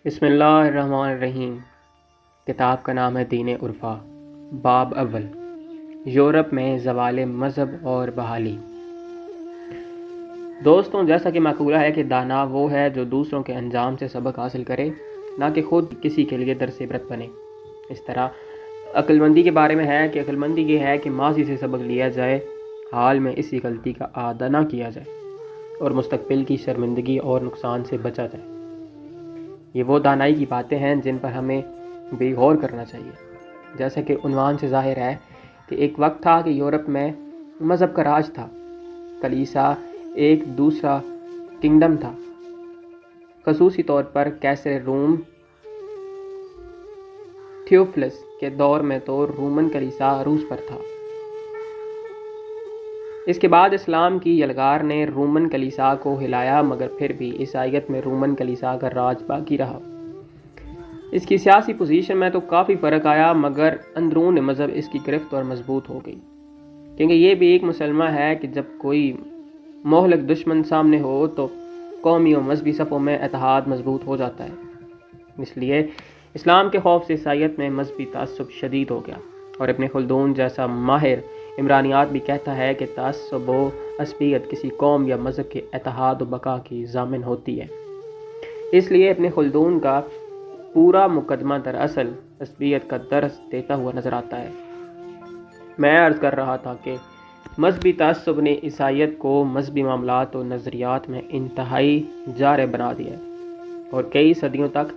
بسم اللہ الرحمن الرحیم۔ کتاب کا نام ہے دین عرفا، باب اول، یورپ میں زوال مذہب اور بحالی۔ دوستوں، جیسا کہ مقولہ ہے کہ دانا وہ ہے جو دوسروں کے انجام سے سبق حاصل کرے، نہ کہ خود کسی کے لیے درس عبرت بنے۔ اس طرح عقل مندی کے بارے میں ہے کہ عقل مندی یہ ہے کہ ماضی سے سبق لیا جائے، حال میں اسی غلطی کا اعادہ نہ کیا جائے اور مستقبل کی شرمندگی اور نقصان سے بچا جائے۔ یہ وہ دانائی کی باتیں ہیں جن پر ہمیں بے غور کرنا چاہیے۔ جیسا کہ عنوان سے ظاہر ہے کہ ایک وقت تھا کہ یورپ میں مذہب کا راج تھا، کلیسا ایک دوسرا کنگڈم تھا۔ خصوصی طور پر کیسر روم تھیوفلس کے دور میں تو رومن کلیسا عروج پر تھا۔ اس کے بعد اسلام کی یلغار نے رومن کلیسا کو ہلایا، مگر پھر بھی عیسائیت میں رومن کلیسا کا راج باقی رہا۔ اس کی سیاسی پوزیشن میں تو کافی فرق آیا، مگر اندرون مذہب اس کی گرفت اور مضبوط ہو گئی، کیونکہ یہ بھی ایک مسلمہ ہے کہ جب کوئی مہلک دشمن سامنے ہو تو قومی و مذہبی صفوں میں اتحاد مضبوط ہو جاتا ہے۔ اس لیے اسلام کے خوف سے عیسائیت میں مذہبی تعصب شدید ہو گیا، اور ابن خلدون جیسا ماہر عمرانیات بھی کہتا ہے کہ تعصب و عصبیت کسی قوم یا مذہب کے اتحاد و بقا کی ضامن ہوتی ہے۔ اس لیے ابن خلدون کا پورا مقدمہ دراصل عصبیت کا درس دیتا ہوا نظر آتا ہے۔ میں عرض کر رہا تھا کہ مذہبی تعصب نے عیسائیت کو مذہبی معاملات و نظریات میں انتہائی جارح بنا دیا، اور کئی صدیوں تک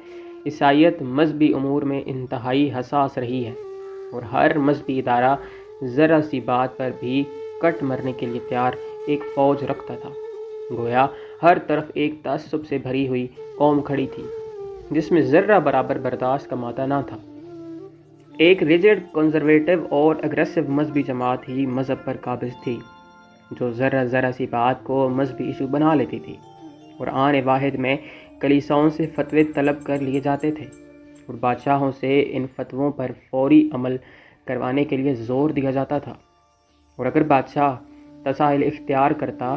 عیسائیت مذہبی امور میں انتہائی حساس رہی ہے، اور ہر مذہبی ادارہ ذرا سی بات پر بھی کٹ مرنے کے لیے تیار ایک فوج رکھتا تھا۔ گویا ہر طرف ایک تعصب سے بھری ہوئی قوم کھڑی تھی جس میں ذرہ برابر برداشت کا مادہ نہ تھا۔ ایک ریجڈ کنزرویٹو اور اگریسو مذہبی جماعت ہی مذہب پر قابض تھی، جو ذرہ سی بات کو مذہبی ایشو بنا لیتی تھی، اور آن واحد میں کلیساؤں سے فتوے طلب کر لیے جاتے تھے، اور بادشاہوں سے ان فتووں پر فوری عمل کروانے کے لیے زور دیا جاتا تھا، اور اگر بادشاہ تساہل اختیار کرتا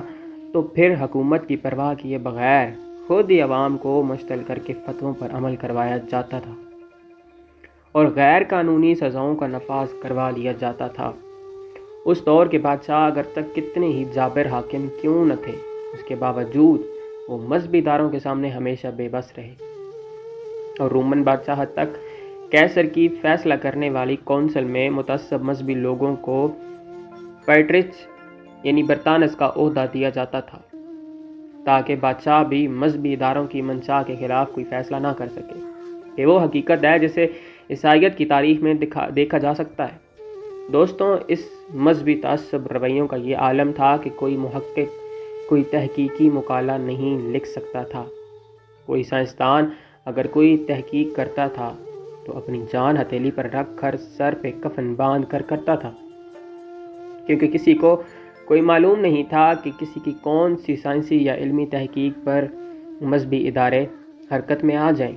تو پھر حکومت کی پرواہ کیے بغیر خود ہی عوام کو مشتعل کر کے فتووں پر عمل کروایا جاتا تھا، اور غیر قانونی سزاؤں کا نفاذ کروا لیا جاتا تھا۔ اس دور کے بادشاہ اگر تک کتنے ہی جابر حاکم کیوں نہ تھے، اس کے باوجود وہ مذہبی اداروں کے سامنے ہمیشہ بے بس رہے، اور رومن بادشاہت تک کیسر کی فیصلہ کرنے والی کونسل میں متعصب مذہبی لوگوں کو پیٹرچ یعنی برطانس کا عہدہ دیا جاتا تھا، تاکہ بادشاہ بھی مذہبی اداروں کی منشا کے خلاف کوئی فیصلہ نہ کر سکے۔ یہ وہ حقیقت ہے جسے عیسائیت کی تاریخ میں دیکھا جا سکتا ہے۔ دوستوں، اس مذہبی تعصب رویوں کا یہ عالم تھا کہ کوئی محقق کوئی تحقیقی مقالہ نہیں لکھ سکتا تھا۔ کوئی سائنسدان اگر کوئی تحقیق کرتا تھا تو اپنی جان ہتھیلی پر رکھ کر سر پہ کفن باندھ کر کرتا تھا، کیونکہ کسی کو کوئی معلوم نہیں تھا کہ کسی کی کون سی سائنسی یا علمی تحقیق پر مذہبی ادارے حرکت میں آ جائیں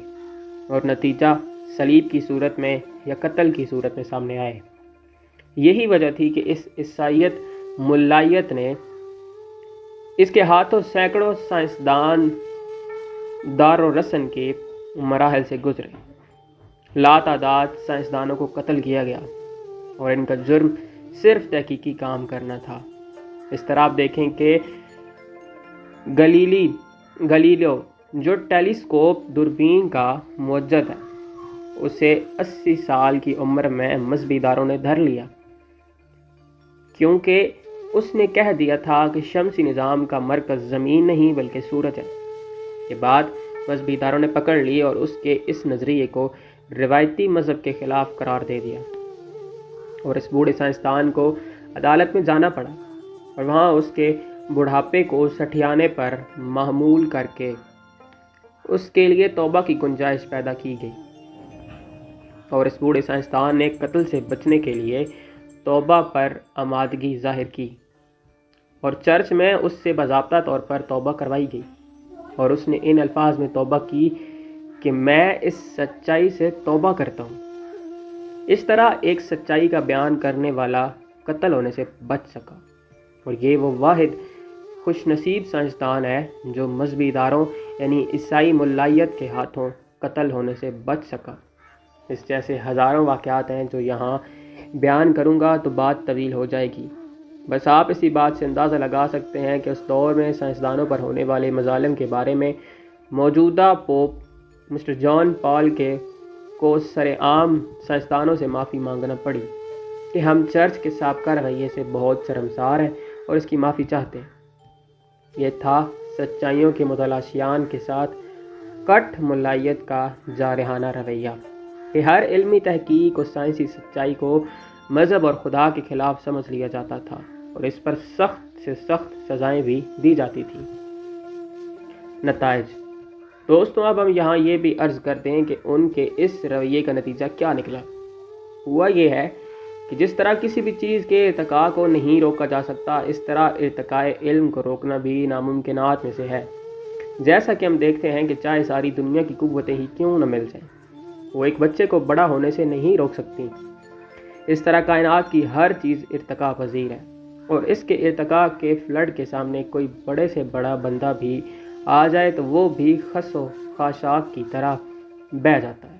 اور نتیجہ صلیب کی صورت میں یا قتل کی صورت میں سامنے آئے۔ یہی وجہ تھی کہ اس عیسائیت ملائیت نے اس کے ہاتھوں سینکڑوں سائنسدان دار و رسن کے مراحل سے گزرے۔ لاتعداد سائنسدانوں کو قتل کیا گیا، اور ان کا جرم صرف تحقیقی کام کرنا تھا۔ اس طرح آپ دیکھیں کہ گلیلیو جو ٹیلیسکوپ دوربین کا موجد ہے، اسے 80 سال کی عمر میں مذہبی اداروں نے دھر لیا، کیونکہ اس نے کہہ دیا تھا کہ شمسی نظام کا مرکز زمین نہیں بلکہ سورج ہے۔ یہ بات مذہبی اداروں نے پکڑ لی اور اس کے اس نظریے کو روایتی مذہب کے خلاف قرار دے دیا، اور اس بوڑھے سائنسدان کو عدالت میں جانا پڑا، اور وہاں اس کے بڑھاپے کو سٹھیانے پر محمول کر کے اس کے لیے توبہ کی گنجائش پیدا کی گئی، اور اس بوڑھے سائنسدان نے قتل سے بچنے کے لیے توبہ پر آمادگی ظاہر کی، اور چرچ میں اس سے باضابطہ طور پر توبہ کروائی گئی، اور اس نے ان الفاظ میں توبہ کی کہ میں اس سچائی سے توبہ کرتا ہوں۔ اس طرح ایک سچائی کا بیان کرنے والا قتل ہونے سے بچ سکا، اور یہ وہ واحد خوش نصیب سائنسدان ہے جو مذہبی اداروں یعنی عیسائی ملائیت کے ہاتھوں قتل ہونے سے بچ سکا۔ اس جیسے ہزاروں واقعات ہیں جو یہاں بیان کروں گا تو بات طویل ہو جائے گی۔ بس آپ اسی بات سے اندازہ لگا سکتے ہیں کہ اس دور میں سائنسدانوں پر ہونے والے مظالم کے بارے میں موجودہ پوپ مسٹر جان پال کو سر عام سائنسدانوں سے معافی مانگنا پڑی کہ ہم چرچ کے سابقہ رویے سے بہت شرمسار ہیں اور اس کی معافی چاہتے ہیں۔ یہ تھا سچائیوں کے متلاشیان کے ساتھ کٹ ملائیت کا جارحانہ رویہ کہ ہر علمی تحقیق اور سائنسی سچائی کو مذہب اور خدا کے خلاف سمجھ لیا جاتا تھا اور اس پر سخت سے سخت سزائیں بھی دی جاتی تھیں۔ نتائج دوستوں، اب ہم یہاں یہ بھی عرض کر دیں کہ ان کے اس رویے کا نتیجہ کیا نکلا۔ ہوا یہ ہے کہ جس طرح کسی بھی چیز کے ارتقاء کو نہیں روکا جا سکتا، اس طرح ارتقاء علم کو روکنا بھی ناممکنات میں سے ہے۔ جیسا کہ ہم دیکھتے ہیں کہ چاہے ساری دنیا کی قوتیں ہی کیوں نہ مل جائیں، وہ ایک بچے کو بڑا ہونے سے نہیں روک سکتی۔ اس طرح کائنات کی ہر چیز ارتقاء پذیر ہے، اور اس کے ارتقاء کے فلڈ کے سامنے کوئی بڑے سے بڑا بندہ بھی آ جائے تو وہ بھی خس و خاشاک کی طرح بہہ جاتا ہے۔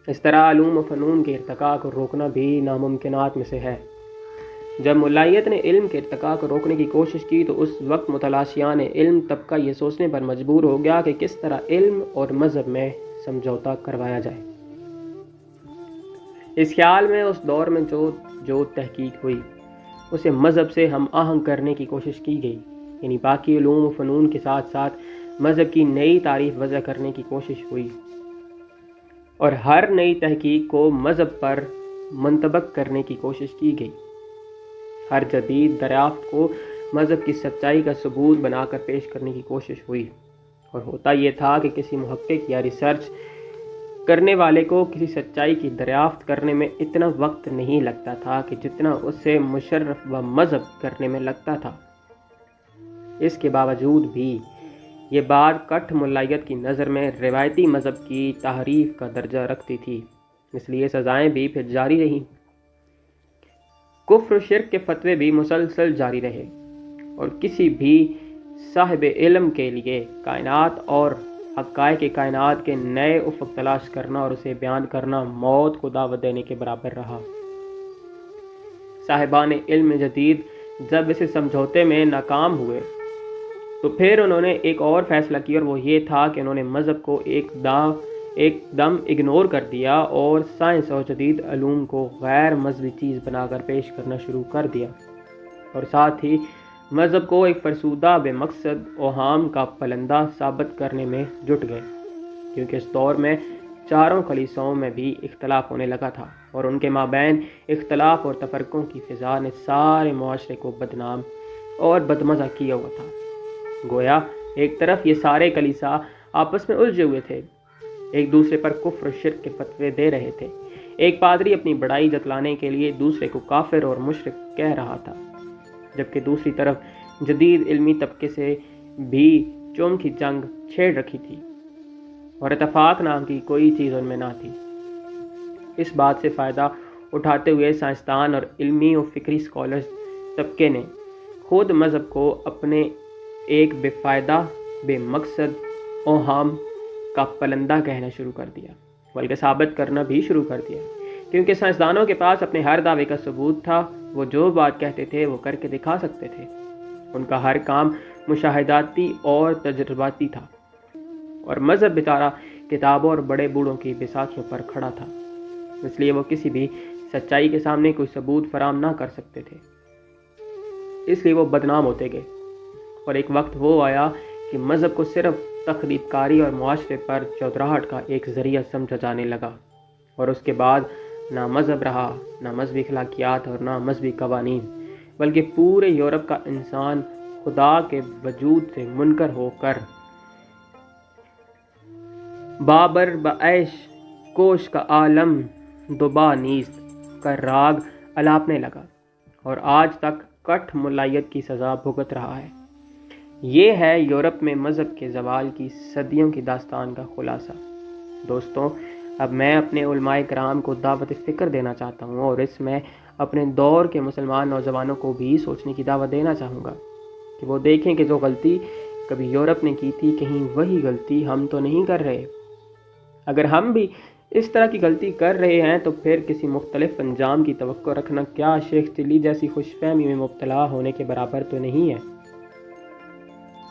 اس طرح علوم و فنون کے ارتقاء کو روکنا بھی ناممکنات میں سے ہے۔ جب ملائیت نے علم کے ارتقاء کو روکنے کی کوشش کی تو اس وقت متلاشیان علم طبقہ یہ سوچنے پر مجبور ہو گیا کہ کس طرح علم اور مذہب میں سمجھوتا کروایا جائے۔ اس خیال میں اس دور میں جو تحقیق ہوئی اسے مذہب سے ہم آہنگ کرنے کی کوشش کی گئی، یعنی باقی علوم و فنون کے ساتھ ساتھ مذہب کی نئی تعریف وضع کرنے کی کوشش ہوئی، اور ہر نئی تحقیق کو مذہب پر منطبق کرنے کی کوشش کی گئی۔ ہر جدید دریافت کو مذہب کی سچائی کا ثبوت بنا کر پیش کرنے کی کوشش ہوئی، اور ہوتا یہ تھا کہ کسی محقق یا ریسرچ کرنے والے کو کسی سچائی کی دریافت کرنے میں اتنا وقت نہیں لگتا تھا کہ جتنا اسے مشرف و مذہب کرنے میں لگتا تھا۔ اس کے باوجود بھی یہ بات کٹ ملائیت کی نظر میں روایتی مذہب کی تحریف کا درجہ رکھتی تھی، اس لیے سزائیں بھی پھر جاری رہیں۔ کفر و شرک کے فتوے بھی مسلسل جاری رہے، اور کسی بھی صاحب علم کے لیے کائنات اور حقائق کائنات کے نئے افق تلاش کرنا اور اسے بیان کرنا موت کو دعوت دینے کے برابر رہا۔ صاحبان علم جدید جب اسے سمجھوتے میں ناکام ہوئے تو پھر انہوں نے ایک اور فیصلہ کیا، اور وہ یہ تھا کہ انہوں نے مذہب کو ایک دم اگنور کر دیا اور سائنس اور جدید علوم کو غیر مذہبی چیز بنا کر پیش کرنا شروع کر دیا، اور ساتھ ہی مذہب کو ایک فرسودہ بے مقصد اوہام کا پلندہ ثابت کرنے میں جٹ گئے، کیونکہ اس دور میں چاروں کلیساؤں میں بھی اختلاف ہونے لگا تھا، اور ان کے مابین اختلاف اور تفرقوں کی فضا نے سارے معاشرے کو بدنام اور بدمزہ کیا ہوا تھا۔ گویا ایک طرف یہ سارے کلیسا آپس میں الجھے ہوئے تھے، ایک دوسرے پر کفر و شرک کے فتوے دے رہے تھے، ایک پادری اپنی بڑائی جتلانے کے لیے دوسرے کو کافر اور مشرک کہہ رہا تھا، جبکہ دوسری طرف جدید علمی طبقے سے بھی چوم کی جنگ چھیڑ رکھی تھی، اور اتفاق نام کی کوئی چیز ان میں نہ تھی۔ اس بات سے فائدہ اٹھاتے ہوئے سائنسدان اور علمی و فکری سکالرز طبقے نے خود مذہب کو اپنے ایک بے فائدہ بے مقصد اوہام کا پلندہ کہنا شروع کر دیا، بلکہ ثابت کرنا بھی شروع کر دیا، کیونکہ سائنسدانوں کے پاس اپنے ہر دعوے کا ثبوت تھا۔ وہ جو بات کہتے تھے وہ کر کے دکھا سکتے تھے، ان کا ہر کام مشاہداتی اور تجرباتی تھا، اور مذہب بیچارہ کتابوں اور بڑے بوڑھوں کی بیساکھیوں پر کھڑا تھا، اس لیے وہ کسی بھی سچائی کے سامنے کوئی ثبوت فراہم نہ کر سکتے تھے، اس لیے وہ بدنام ہوتے گئے۔ اور ایک وقت وہ آیا کہ مذہب کو صرف تخریب کاری اور معاشرے پر چودراہٹ کا ایک ذریعہ سمجھا جانے لگا، اور اس کے بعد نہ مذہب رہا، نہ مذہبی اخلاقیات اور نہ مذہبی قوانین، بلکہ پورے یورپ کا انسان خدا کے وجود سے منکر ہو کر بابر بعیش کوش کا عالم دوبا نیست کا راگ الاپنے لگا، اور آج تک کٹ ملائیت کی سزا بھگت رہا ہے۔ یہ ہے یورپ میں مذہب کے زوال کی صدیوں کی داستان کا خلاصہ۔ دوستوں، اب میں اپنے علماء کرام کو دعوت فکر دینا چاہتا ہوں، اور اس میں اپنے دور کے مسلمان نوجوانوں کو بھی سوچنے کی دعوت دینا چاہوں گا کہ وہ دیکھیں کہ جو غلطی کبھی یورپ نے کی تھی، کہیں وہی غلطی ہم تو نہیں کر رہے۔ اگر ہم بھی اس طرح کی غلطی کر رہے ہیں تو پھر کسی مختلف انجام کی توقع رکھنا کیا شیخ چلی جیسی خوش فہمی میں مبتلا ہونے کے برابر تو نہیں ہے؟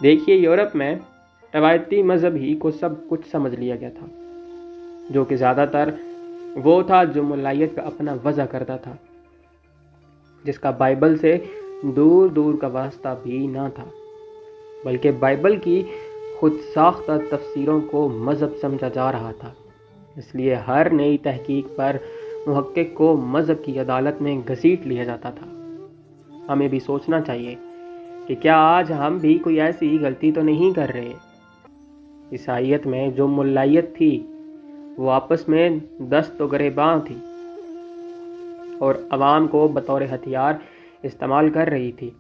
دیکھیے، یورپ میں روایتی مذہب ہی کو سب کچھ سمجھ لیا گیا تھا، جو کہ زیادہ تر وہ تھا جو ملائیت کا اپنا وضع کرتا تھا، جس کا بائبل سے دور دور کا واسطہ بھی نہ تھا، بلکہ بائبل کی خود ساختہ تفسیروں کو مذہب سمجھا جا رہا تھا۔ اس لیے ہر نئی تحقیق پر محقق کو مذہب کی عدالت میں گھسیٹ لیا جاتا تھا۔ ہمیں بھی سوچنا چاہیے کہ کیا آج ہم بھی کوئی ایسی غلطی تو نہیں کر رہے؟ عیسائیت میں جو ملائیت تھی وہ آپس میں دست و گریباں تھی اور عوام کو بطور ہتھیار استعمال کر رہی تھی،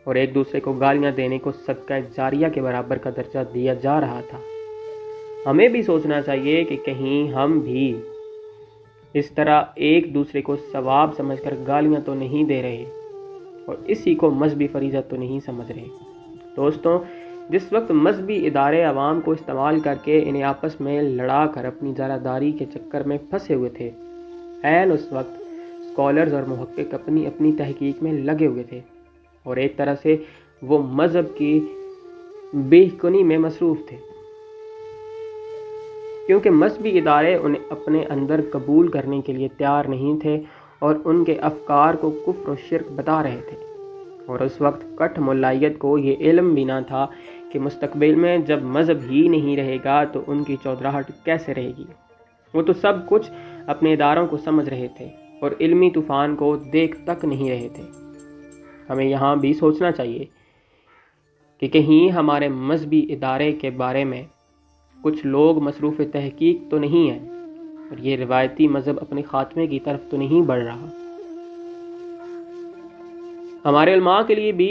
اور ایک دوسرے کو گالیاں دینے کو صدقہ جاریہ کے برابر کا درجہ دیا جا رہا تھا۔ ہمیں بھی سوچنا چاہیے کہ کہیں ہم بھی اس طرح ایک دوسرے کو ثواب سمجھ کر گالیاں تو نہیں دے رہے اور اسی کو مذہبی فریضہ تو نہیں سمجھ رہے۔ دوستوں، جس وقت مذہبی ادارے عوام کو استعمال کر کے انہیں آپس میں لڑا کر اپنی ذمہ کے چکر میں پھنسے ہوئے تھے، عین اس وقت اسکالرز اور محقق اپنی اپنی تحقیق میں لگے ہوئے تھے، اور ایک طرح سے وہ مذہب کی بے کنی میں مصروف تھے، کیونکہ مذہبی ادارے انہیں اپنے اندر قبول کرنے کے لیے تیار نہیں تھے اور ان کے افکار کو کفر و شرک بتا رہے تھے۔ اور اس وقت کٹ ملائیت کو یہ علم بھی نہ تھا کہ مستقبل میں جب مذہب ہی نہیں رہے گا تو ان کی چودراہٹ کیسے رہے گی۔ وہ تو سب کچھ اپنے اداروں کو سمجھ رہے تھے اور علمی طوفان کو دیکھ تک نہیں رہے تھے۔ ہمیں یہاں بھی سوچنا چاہیے کہ کہیں ہمارے مذہبی ادارے کے بارے میں کچھ لوگ مصروف تحقیق تو نہیں ہیں اور یہ روایتی مذہب اپنے خاتمے کی طرف تو نہیں بڑھ رہا۔ ہمارے علماء کے لیے بھی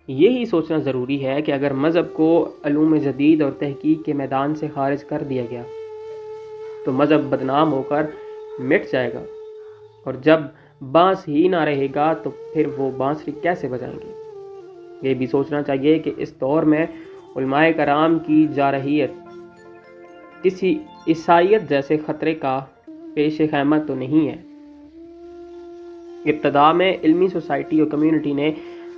یہی سوچنا ضروری ہے کہ اگر مذہب کو علوم جدید اور تحقیق کے میدان سے خارج کر دیا گیا تو مذہب بدنام ہو کر مٹ جائے گا، اور جب بانس ہی نہ رہے گا تو پھر وہ بانسری کیسے بجائیں گے؟ یہ بھی سوچنا چاہیے کہ اس دور میں علماء کرام کی جارحیت کسی عیسائیت جیسے خطرے کا پیش خیمہ تو نہیں ہے۔ ابتدا میں علمی سوسائٹی اور کمیونٹی نے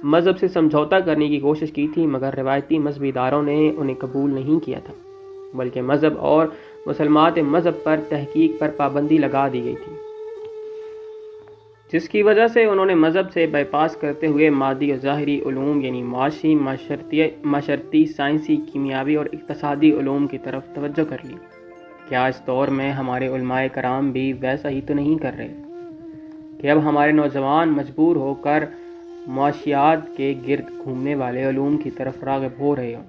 مذہب سے سمجھوتا کرنے کی کوشش کی تھی، مگر روایتی مذہبی اداروں نے انہیں قبول نہیں کیا تھا، بلکہ مذہب اور مسلمات مذہب پر تحقیق پر پابندی لگا دی گئی تھی، جس کی وجہ سے انہوں نے مذہب سے بائی پاس کرتے ہوئے مادی اور ظاہری علوم یعنی معاشی، معاشرتی، سائنسی، کیمیاوی اور اقتصادی علوم کی طرف توجہ کر لی۔ کیا اس دور میں ہمارے علماء کرام بھی ویسا ہی تو نہیں کر رہے کہ اب ہمارے نوجوان مجبور ہو کر معاشیات کے گرد گھومنے والے علوم کی طرف راغب ہو رہے ہوں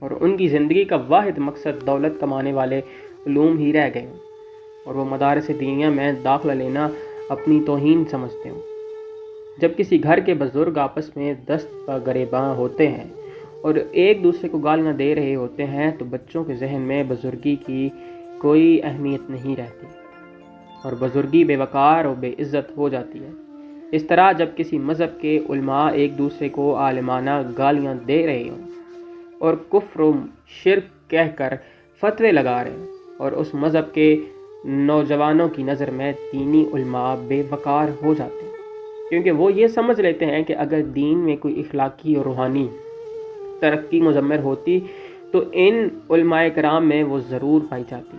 اور ان کی زندگی کا واحد مقصد دولت کمانے والے علوم ہی رہ گئے ہوں، اور وہ مدارس دینیہ میں داخلہ لینا اپنی توہین سمجھتے ہوں؟ جب کسی گھر کے بزرگ آپس میں دست گریباں ہوتے ہیں اور ایک دوسرے کو گالیاں دے رہے ہوتے ہیں تو بچوں کے ذہن میں بزرگی کی کوئی اہمیت نہیں رہتی اور بزرگی بے وقار اور بے عزت ہو جاتی ہے۔ اس طرح جب کسی مذہب کے علماء ایک دوسرے کو عالمانہ گالیاں دے رہے ہوں اور کفر و شرک کہہ کر فتوے لگا رہے ہیں اور اس مذہب کے نوجوانوں کی نظر میں دینی علماء بے وقار ہو جاتے ہیں، کیونکہ وہ یہ سمجھ لیتے ہیں کہ اگر دین میں کوئی اخلاقی اور روحانی ترقی مضمر ہوتی تو ان علماء کرام میں وہ ضرور پائی جاتی۔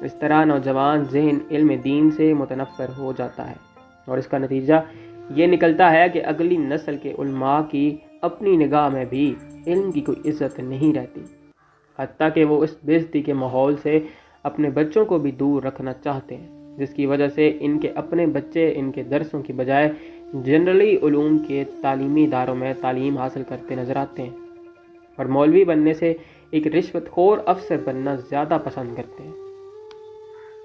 اس طرح نوجوان ذہن علم دین سے متنفر ہو جاتا ہے اور اس کا نتیجہ یہ نکلتا ہے کہ اگلی نسل کے علماء کی اپنی نگاہ میں بھی علم کی کوئی عزت نہیں رہتی، حتیٰ کہ وہ اس بے عزتی کے ماحول سے اپنے بچوں کو بھی دور رکھنا چاہتے ہیں، جس کی وجہ سے ان کے اپنے بچے ان کے درسوں کی بجائے جنرلی علوم کے تعلیمی اداروں میں تعلیم حاصل کرتے نظر آتے ہیں اور مولوی بننے سے ایک رشوت خور افسر بننا زیادہ پسند کرتے ہیں۔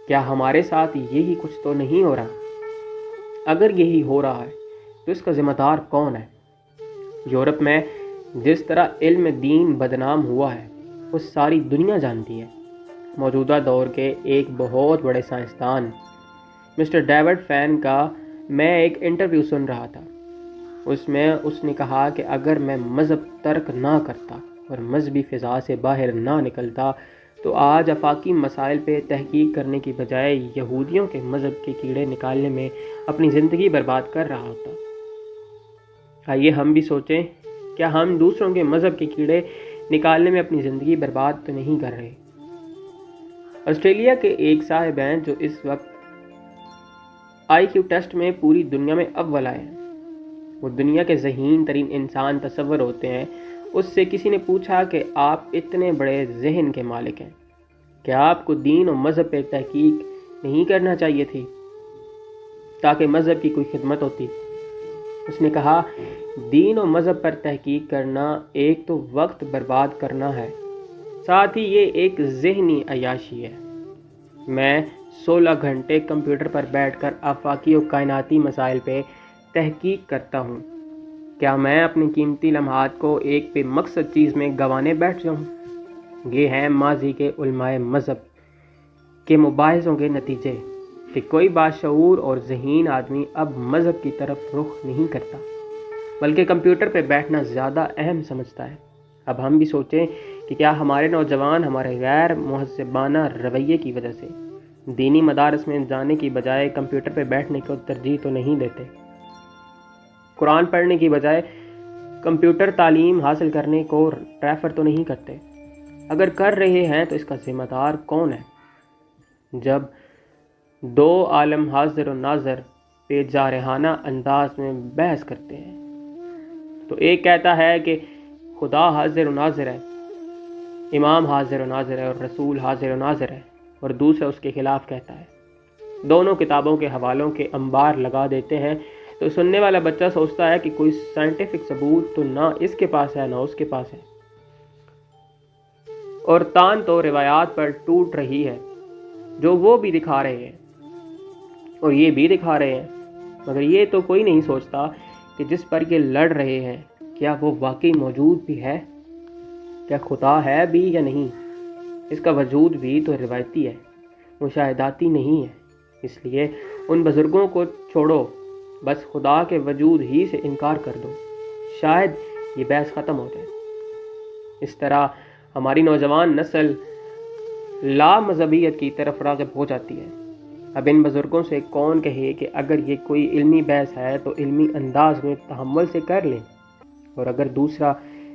کیا ہمارے ساتھ یہی کچھ تو نہیں ہو رہا؟ اگر یہی ہو رہا ہے تو اس کا ذمہ دار کون ہے؟ یورپ میں جس طرح علم دین بدنام ہوا ہے وہ ساری دنیا جانتی ہے۔ موجودہ دور کے ایک بہت بڑے سائنسدان مسٹر ڈیوڈ فین کا میں ایک انٹرویو سن رہا تھا۔ اس میں اس نے کہا کہ اگر میں مذہب ترک نہ کرتا اور مذہبی فضا سے باہر نہ نکلتا تو آج آفاقی مسائل پہ تحقیق کرنے کی بجائے یہودیوں کے مذہب کے کیڑے نکالنے میں اپنی زندگی برباد کر رہا ہوتا۔ آئیے ہم بھی سوچیں، کیا ہم دوسروں کے مذہب کے کیڑے نکالنے میں اپنی زندگی برباد تو نہیں کر رہے؟ آسٹریلیا کے ایک صاحب ہیں جو اس وقت IQ ٹیسٹ میں پوری دنیا میں اول آئے ہیں۔ وہ دنیا کے ذہین ترین انسان تصور ہوتے ہیں۔ اس سے کسی نے پوچھا کہ آپ اتنے بڑے ذہن کے مالک ہیں، کیا آپ کو دین و مذہب پہ تحقیق نہیں کرنا چاہیے تھی تاکہ مذہب کی کوئی خدمت ہوتی؟ اس نے کہا، دین و مذہب پر تحقیق کرنا ایک تو وقت برباد کرنا ہے، ساتھ ہی یہ ایک ذہنی عیاشی ہے۔ میں 16 گھنٹے کمپیوٹر پر بیٹھ کر آفاقی و کائناتی مسائل پہ تحقیق کرتا ہوں، کیا میں اپنی قیمتی لمحات کو ایک بے مقصد چیز میں گنوانے بیٹھ جاؤں؟ یہ ہیں ماضی کے علماء مذہب کے مباحثوں کے نتیجے کہ کوئی باشعور اور ذہین آدمی اب مذہب کی طرف رخ نہیں کرتا، بلکہ کمپیوٹر پہ بیٹھنا زیادہ اہم سمجھتا ہے۔ اب ہم بھی سوچیں کہ کیا ہمارے نوجوان ہمارے غیر مہذبانہ رویے کی وجہ سے دینی مدارس میں جانے کی بجائے کمپیوٹر پہ بیٹھنے کو ترجیح تو نہیں دیتے؟ قرآن پڑھنے کی بجائے کمپیوٹر تعلیم حاصل کرنے کو پریفر تو نہیں کرتے؟ اگر کر رہے ہیں تو اس کا ذمہ دار کون ہے؟ جب دو عالم حاضر و ناظر پہ جارحانہ انداز میں بحث کرتے ہیں تو ایک کہتا ہے کہ خدا حاضر و ناظر ہے، امام حاضر و ناظر ہے اور رسول حاضر و ناظر ہے، اور دوسرا اس کے خلاف کہتا ہے۔ دونوں کتابوں کے حوالوں کے انبار لگا دیتے ہیں تو سننے والا بچہ سوچتا ہے کہ کوئی سائنٹیفک ثبوت تو نہ اس کے پاس ہے نہ اس کے پاس ہے، اور تان تو روایات پر ٹوٹ رہی ہے جو وہ بھی دکھا رہے ہیں اور یہ بھی دکھا رہے ہیں، مگر یہ تو کوئی نہیں سوچتا کہ جس پر یہ لڑ رہے ہیں کیا وہ واقعی موجود بھی ہے؟ کیا خدا ہے بھی یا نہیں؟ اس کا وجود بھی تو روایتی ہے، مشاہداتی نہیں ہے۔ اس لیے ان بزرگوں کو چھوڑو، بس خدا کے وجود ہی سے انکار کر دو، شاید یہ بحث ختم ہو جائے۔ اس طرح ہماری نوجوان نسل لا مذہبیت کی طرف راغب ہو جاتی ہے۔ اب ان بزرگوں سے کون کہے کہ اگر یہ کوئی علمی بحث ہے تو علمی انداز میں تحمل سے کر لیں، اور اگر دوسرا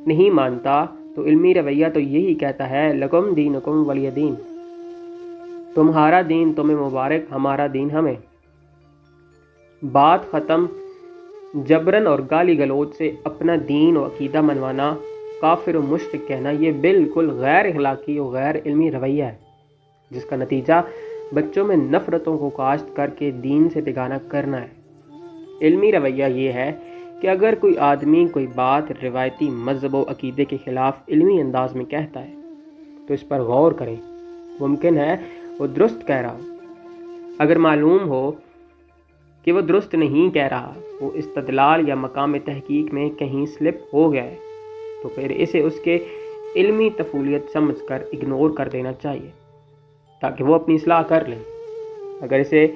نہیں مانتا تو علمی رویہ تو یہی کہتا ہے، لکم دینکم ولی دین، تمہارا دین تمہیں مبارک، ہمارا دین ہمیں۔ بات ختم۔ جبرن اور گالی گلوچ سے اپنا دین و عقیدہ منوانا، کافر و مشرک کہنا، یہ بالکل غیر اخلاقی و غیر علمی رویہ ہے، جس کا نتیجہ بچوں میں نفرتوں کو کاشت کر کے دین سے بیگانہ کرنا ہے۔ علمی رویہ یہ ہے کہ اگر کوئی آدمی کوئی بات روایتی مذہب و عقیدے کے خلاف علمی انداز میں کہتا ہے تو اس پر غور کریں، ممکن ہے وہ درست کہہ رہا ہو۔ اگر معلوم ہو کہ وہ درست نہیں کہہ رہا، وہ استدلال یا مقام تحقیق میں کہیں سلپ ہو گیا ہے، تو پھر اسے اس کے علمی طفولیت سمجھ کر اگنور کر دینا چاہیے تاکہ وہ اپنی اصلاح کر لیں۔ اگر اسے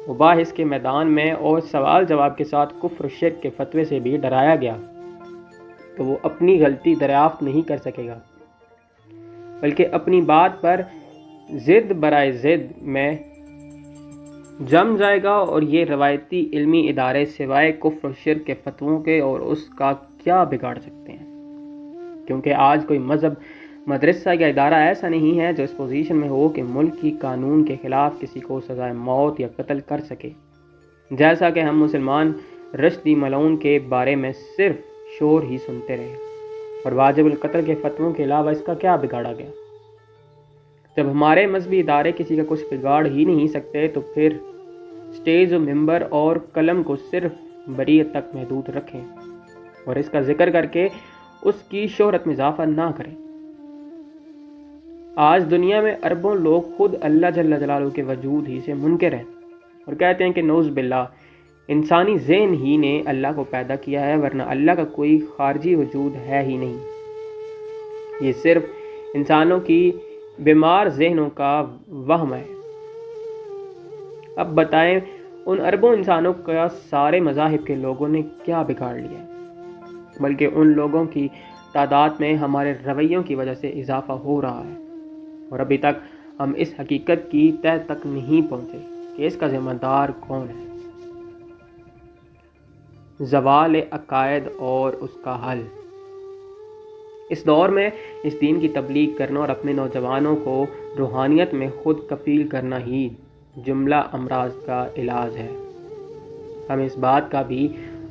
مباحث کے میدان میں اور سوال جواب کے ساتھ کفر و شرک کے فتوے سے بھی ڈرایا گیا تو وہ اپنی غلطی دریافت نہیں کر سکے گا، بلکہ اپنی بات پر ضد برائے ضد میں جم جائے گا، اور یہ روایتی علمی ادارے سوائے کفر و شرک کے فتووں کے اور اس کا کیا بگاڑ سکتے ہیں؟ کیونکہ آج کوئی مذہب، مدرسہ یا ادارہ ایسا نہیں ہے جو اس پوزیشن میں ہو کہ ملک کی قانون کے خلاف کسی کو سزائے موت یا قتل کر سکے۔ جیسا کہ ہم مسلمان رشدی ملعون کے بارے میں صرف شور ہی سنتے رہے، اور واجب القتل کے فتووں کے علاوہ اس کا کیا بگاڑا گیا؟ جب ہمارے مذہبی ادارے کسی کا کچھ بگاڑ ہی نہیں سکتے تو پھر سٹیج و ممبر اور قلم کو صرف بریت تک محدود رکھیں اور اس کا ذکر کر کے اس کی شہرت میں اضافہ نہ کریں۔ آج دنیا میں اربوں لوگ خود اللہ جل جلالہ کے وجود ہی سے منکر ہیں اور کہتے ہیں کہ نعوذ باللہ، انسانی ذہن ہی نے اللہ کو پیدا کیا ہے، ورنہ اللہ کا کوئی خارجی وجود ہے ہی نہیں۔ یہ صرف انسانوں کی بیمار ذہنوں کا وہم ہے۔ اب بتائیں ان اربوں انسانوں کا سارے مذاہب کے لوگوں نے کیا بگاڑ لیا ہے؟ بلکہ ان لوگوں کی تعداد میں ہمارے رویوں کی وجہ سے اضافہ ہو رہا ہے، اور ابھی تک ہم اس حقیقت کی تہ تک نہیں پہنچے کہ اس کا ذمہ دار کون ہے۔ زوال عقائد اور اس کا حل۔ اس دور میں اس دین کی تبلیغ کرنا اور اپنے نوجوانوں کو روحانیت میں خود کفیل کرنا ہی جملہ امراض کا علاج ہے۔ ہمیں اس بات کا بھی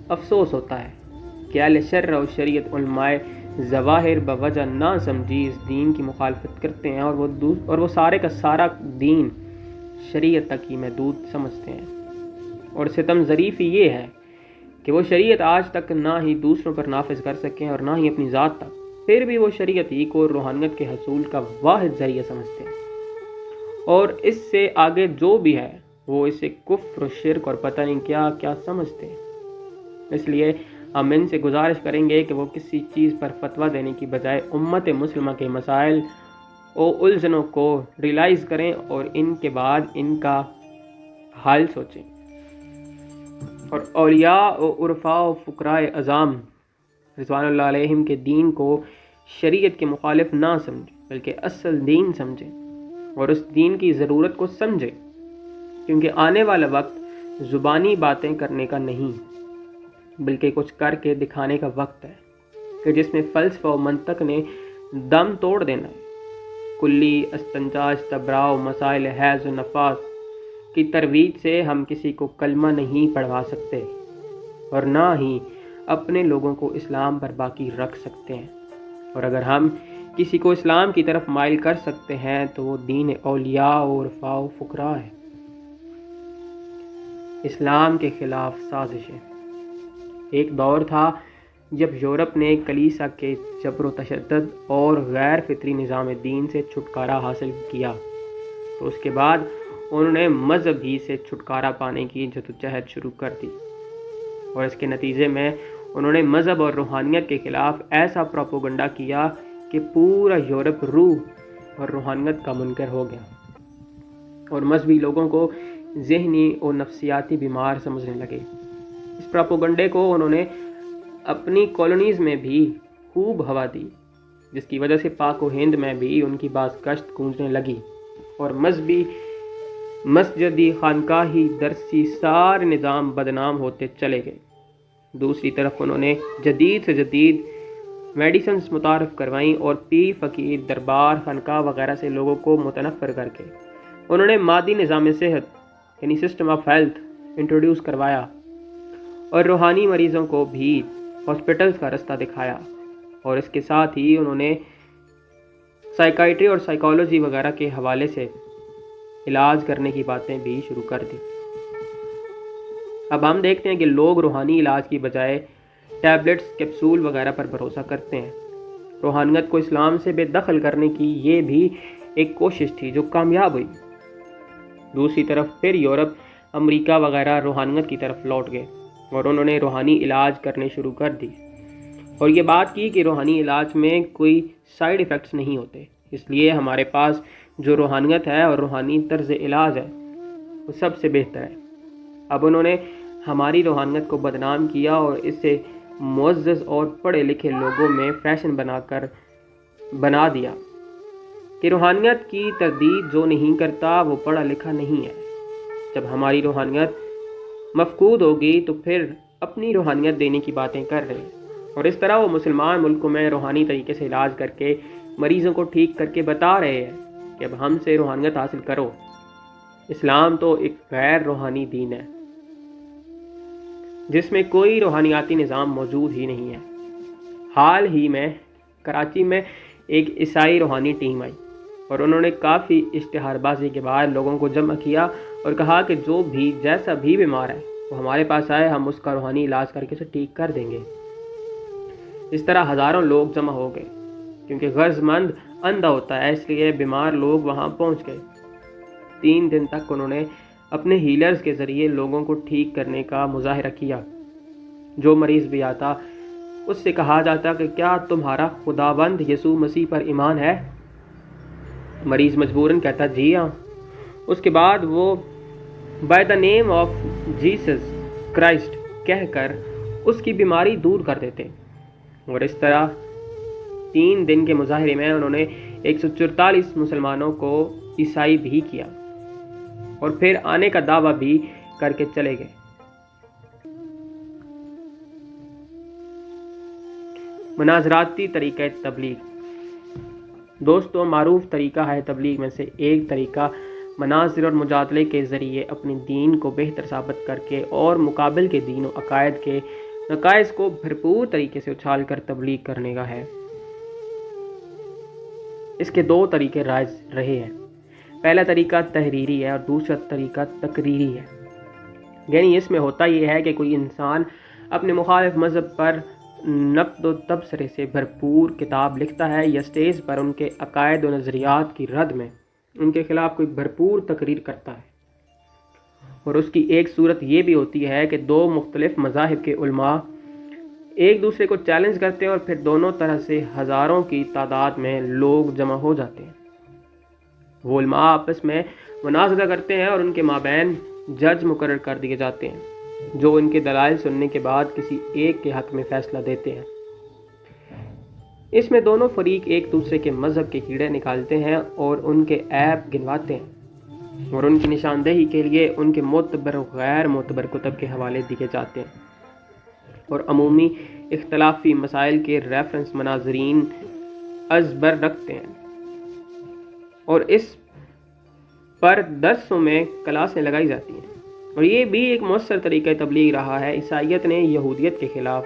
افسوس ہوتا ہے کہ اہل شر اور شریعت علماء ظواہر بوجہ نہ سمجھی اس دین کی مخالفت کرتے ہیں اور وہ سارے کا سارا دین شریعت تک ہی محدود سمجھتے ہیں۔ اور ستم ظریفی یہ ہے کہ وہ شریعت آج تک نہ ہی دوسروں پر نافذ کر سکیں اور نہ ہی اپنی ذات تک، پھر بھی وہ شریعت ہی کو روحانیت کے حصول کا واحد ذریعہ سمجھتے ہیں، اور اس سے آگے جو بھی ہے وہ اسے کفر و شرک اور پتہ نہیں کیا کیا سمجھتے ہیں۔ اس لیے ہم ان سے گزارش کریں گے کہ وہ کسی چیز پر فتویٰ دینے کی بجائے امت مسلمہ کے مسائل اور الجھنوں کو ریلائز کریں اور ان کے بعد ان کا حل سوچیں، اور اولیاء و عرفاء و فقراء اعظام رضوان اللہ علیہم کے دین کو شریعت کے مخالف نہ سمجھیں بلکہ اصل دین سمجھیں اور اس دین کی ضرورت کو سمجھیں، کیونکہ آنے والا وقت زبانی باتیں کرنے کا نہیں بلکہ کچھ کر کے دکھانے کا وقت ہے، کہ جس میں فلسفہ و منطق نے دم توڑ دینا ہے۔ کلی استنجاج تبراء و مسائل حیض و نفاس کی ترویج سے ہم کسی کو کلمہ نہیں پڑھوا سکتے اور نہ ہی اپنے لوگوں کو اسلام پر باقی رکھ سکتے ہیں، اور اگر ہم کسی کو اسلام کی طرف مائل کر سکتے ہیں تو وہ دین اولیاء و عرفاء و فقراء ہے۔ اسلام کے خلاف سازشیں۔ ایک دور تھا جب یورپ نے کلیسا کے جبر و تشدد اور غیر فطری نظام دین سے چھٹکارا حاصل کیا تو اس کے بعد انہوں نے مذہب ہی سے چھٹکارا پانے کی جدوجہد شروع کر دی، اور اس کے نتیجے میں انہوں نے مذہب اور روحانیت کے خلاف ایسا پروپیگنڈا کیا کہ پورا یورپ روح اور روحانیت کا منکر ہو گیا، اور مذہبی لوگوں کو ذہنی اور نفسیاتی بیمار سمجھنے لگے۔ اس پروپیگنڈے کو انہوں نے اپنی کالونیز میں بھی خوب ہوا دی، جس کی وجہ سے پاک و ہند میں بھی ان کی باز گشت گونجنے لگی، اور مذہبی مسجدی خانقاہی درسی سارے نظام بدنام ہوتے چلے گئے۔ دوسری طرف انہوں نے جدید سے جدید میڈیسنز متعارف کروائیں اور پیر فقیر دربار خانقاہ وغیرہ سے لوگوں کو متنفر کر کے انہوں نے مادی نظام صحت یعنی سسٹم آف ہیلتھ انٹروڈیوس کروایا، اور روحانی مریضوں کو بھی ہاسپٹلز کا رستہ دکھایا، اور اس کے ساتھ ہی انہوں نے سائیکائٹری اور سائیکالوجی وغیرہ کے حوالے سے علاج کرنے کی باتیں بھی شروع کر دی۔ اب ہم دیکھتے ہیں کہ لوگ روحانی علاج کی بجائے ٹیبلٹس، کیپسول وغیرہ پر بھروسہ کرتے ہیں۔ روحانیت کو اسلام سے بے دخل کرنے کی یہ بھی ایک کوشش تھی جو کامیاب ہوئی۔ دوسری طرف پھر یورپ، امریکہ وغیرہ روحانیت کی طرف لوٹ گئے اور انہوں نے روحانی علاج کرنے شروع کر دی، اور یہ بات کی کہ روحانی علاج میں کوئی سائیڈ ایفیکٹس نہیں ہوتے، اس لیے ہمارے پاس جو روحانیت ہے اور روحانی طرز علاج ہے وہ سب سے بہتر ہے۔ اب انہوں نے ہماری روحانیت کو بدنام کیا اور اسے معزز اور پڑھے لکھے لوگوں میں فیشن بنا دیا کہ روحانیت کی تردید جو نہیں کرتا وہ پڑھا لکھا نہیں ہے۔ جب ہماری روحانیت مفقود ہوگی تو پھر اپنی روحانیت دینے کی باتیں کر رہے ہیں، اور اس طرح وہ مسلمان ملکوں میں روحانی طریقے سے علاج کر کے مریضوں کو ٹھیک کر کے بتا رہے ہیں کہ اب ہم سے روحانیت حاصل کرو۔ اسلام تو ایک غیر روحانی دین ہے جس میں کوئی روحانیاتی نظام موجود ہی نہیں ہے۔ حال ہی میں کراچی میں ایک عیسائی روحانی ٹیم آئی اور انہوں نے کافی اشتہار بازی کے بعد لوگوں کو جمع کیا اور کہا کہ جو بھی جیسا بھی بیمار ہے وہ ہمارے پاس آئے، ہم اس کا روحانی علاج کر کے اسے ٹھیک کر دیں گے۔ اس طرح ہزاروں لوگ جمع ہو گئے، کیونکہ غرض مند اندھا ہوتا ہے، اس لیے بیمار لوگ وہاں پہنچ گئے۔ 3 دن تک انہوں نے اپنے ہیلرز کے ذریعے لوگوں کو ٹھیک کرنے کا مظاہرہ کیا۔ جو مریض بھی آتا اس سے کہا جاتا کہ کیا تمہارا خداوند یسوع مسیح پر ایمان ہے؟ مریض مجبوراً کہتا جی ہاں۔ اس کے بعد وہ by the name of Jesus Christ کہہ کر اس کی بیماری دور کر دیتے، اور اس طرح 3 دن کے مظاہرے میں انہوں نے 144 مسلمانوں کو عیسائی بھی کیا اور پھر آنے کا دعویٰ بھی کر کے چلے گئے۔ مناظراتی طریقہ تبلیغ۔ دوستوں، معروف طریقہ ہے تبلیغ میں سے ایک طریقہ مناظر اور مجادلے کے ذریعے اپنے دین کو بہتر ثابت کر کے اور مقابل کے دین و عقائد کے نقائص کو بھرپور طریقے سے اچھال کر تبلیغ کرنے کا ہے۔ اس کے دو طریقے رائج رہے ہیں۔ پہلا طریقہ تحریری ہے اور دوسرا طریقہ تقریری ہے۔ یعنی اس میں ہوتا یہ ہے کہ کوئی انسان اپنے مخالف مذہب پر نقد و تبصرے سے بھرپور کتاب لکھتا ہے یا سٹیج پر ان کے عقائد و نظریات کی رد میں ان کے خلاف کوئی بھرپور تقریر کرتا ہے۔ اور اس کی ایک صورت یہ بھی ہوتی ہے کہ دو مختلف مذاہب کے علماء ایک دوسرے کو چیلنج کرتے ہیں اور پھر دونوں طرح سے ہزاروں کی تعداد میں لوگ جمع ہو جاتے ہیں۔ وہ علماء آپس میں مناظرہ کرتے ہیں اور ان کے مابین جج مقرر کر دیے جاتے ہیں جو ان کے دلائل سننے کے بعد کسی ایک کے حق میں فیصلہ دیتے ہیں۔ اس میں دونوں فریق ایک دوسرے کے مذہب کے کیڑے نکالتے ہیں اور ان کے عیب گنواتے ہیں اور ان کی نشاندہی کے لیے ان کے معتبر و غیر معتبر کتب کے حوالے دیے جاتے ہیں اور عمومی اختلافی مسائل کے ریفرنس مناظرین ازبر رکھتے ہیں اور اس پر درسوں میں کلاسیں لگائی جاتی ہیں۔ اور یہ بھی ایک مؤثر طریقہ تبلیغ رہا ہے۔ عیسائیت نے یہودیت کے خلاف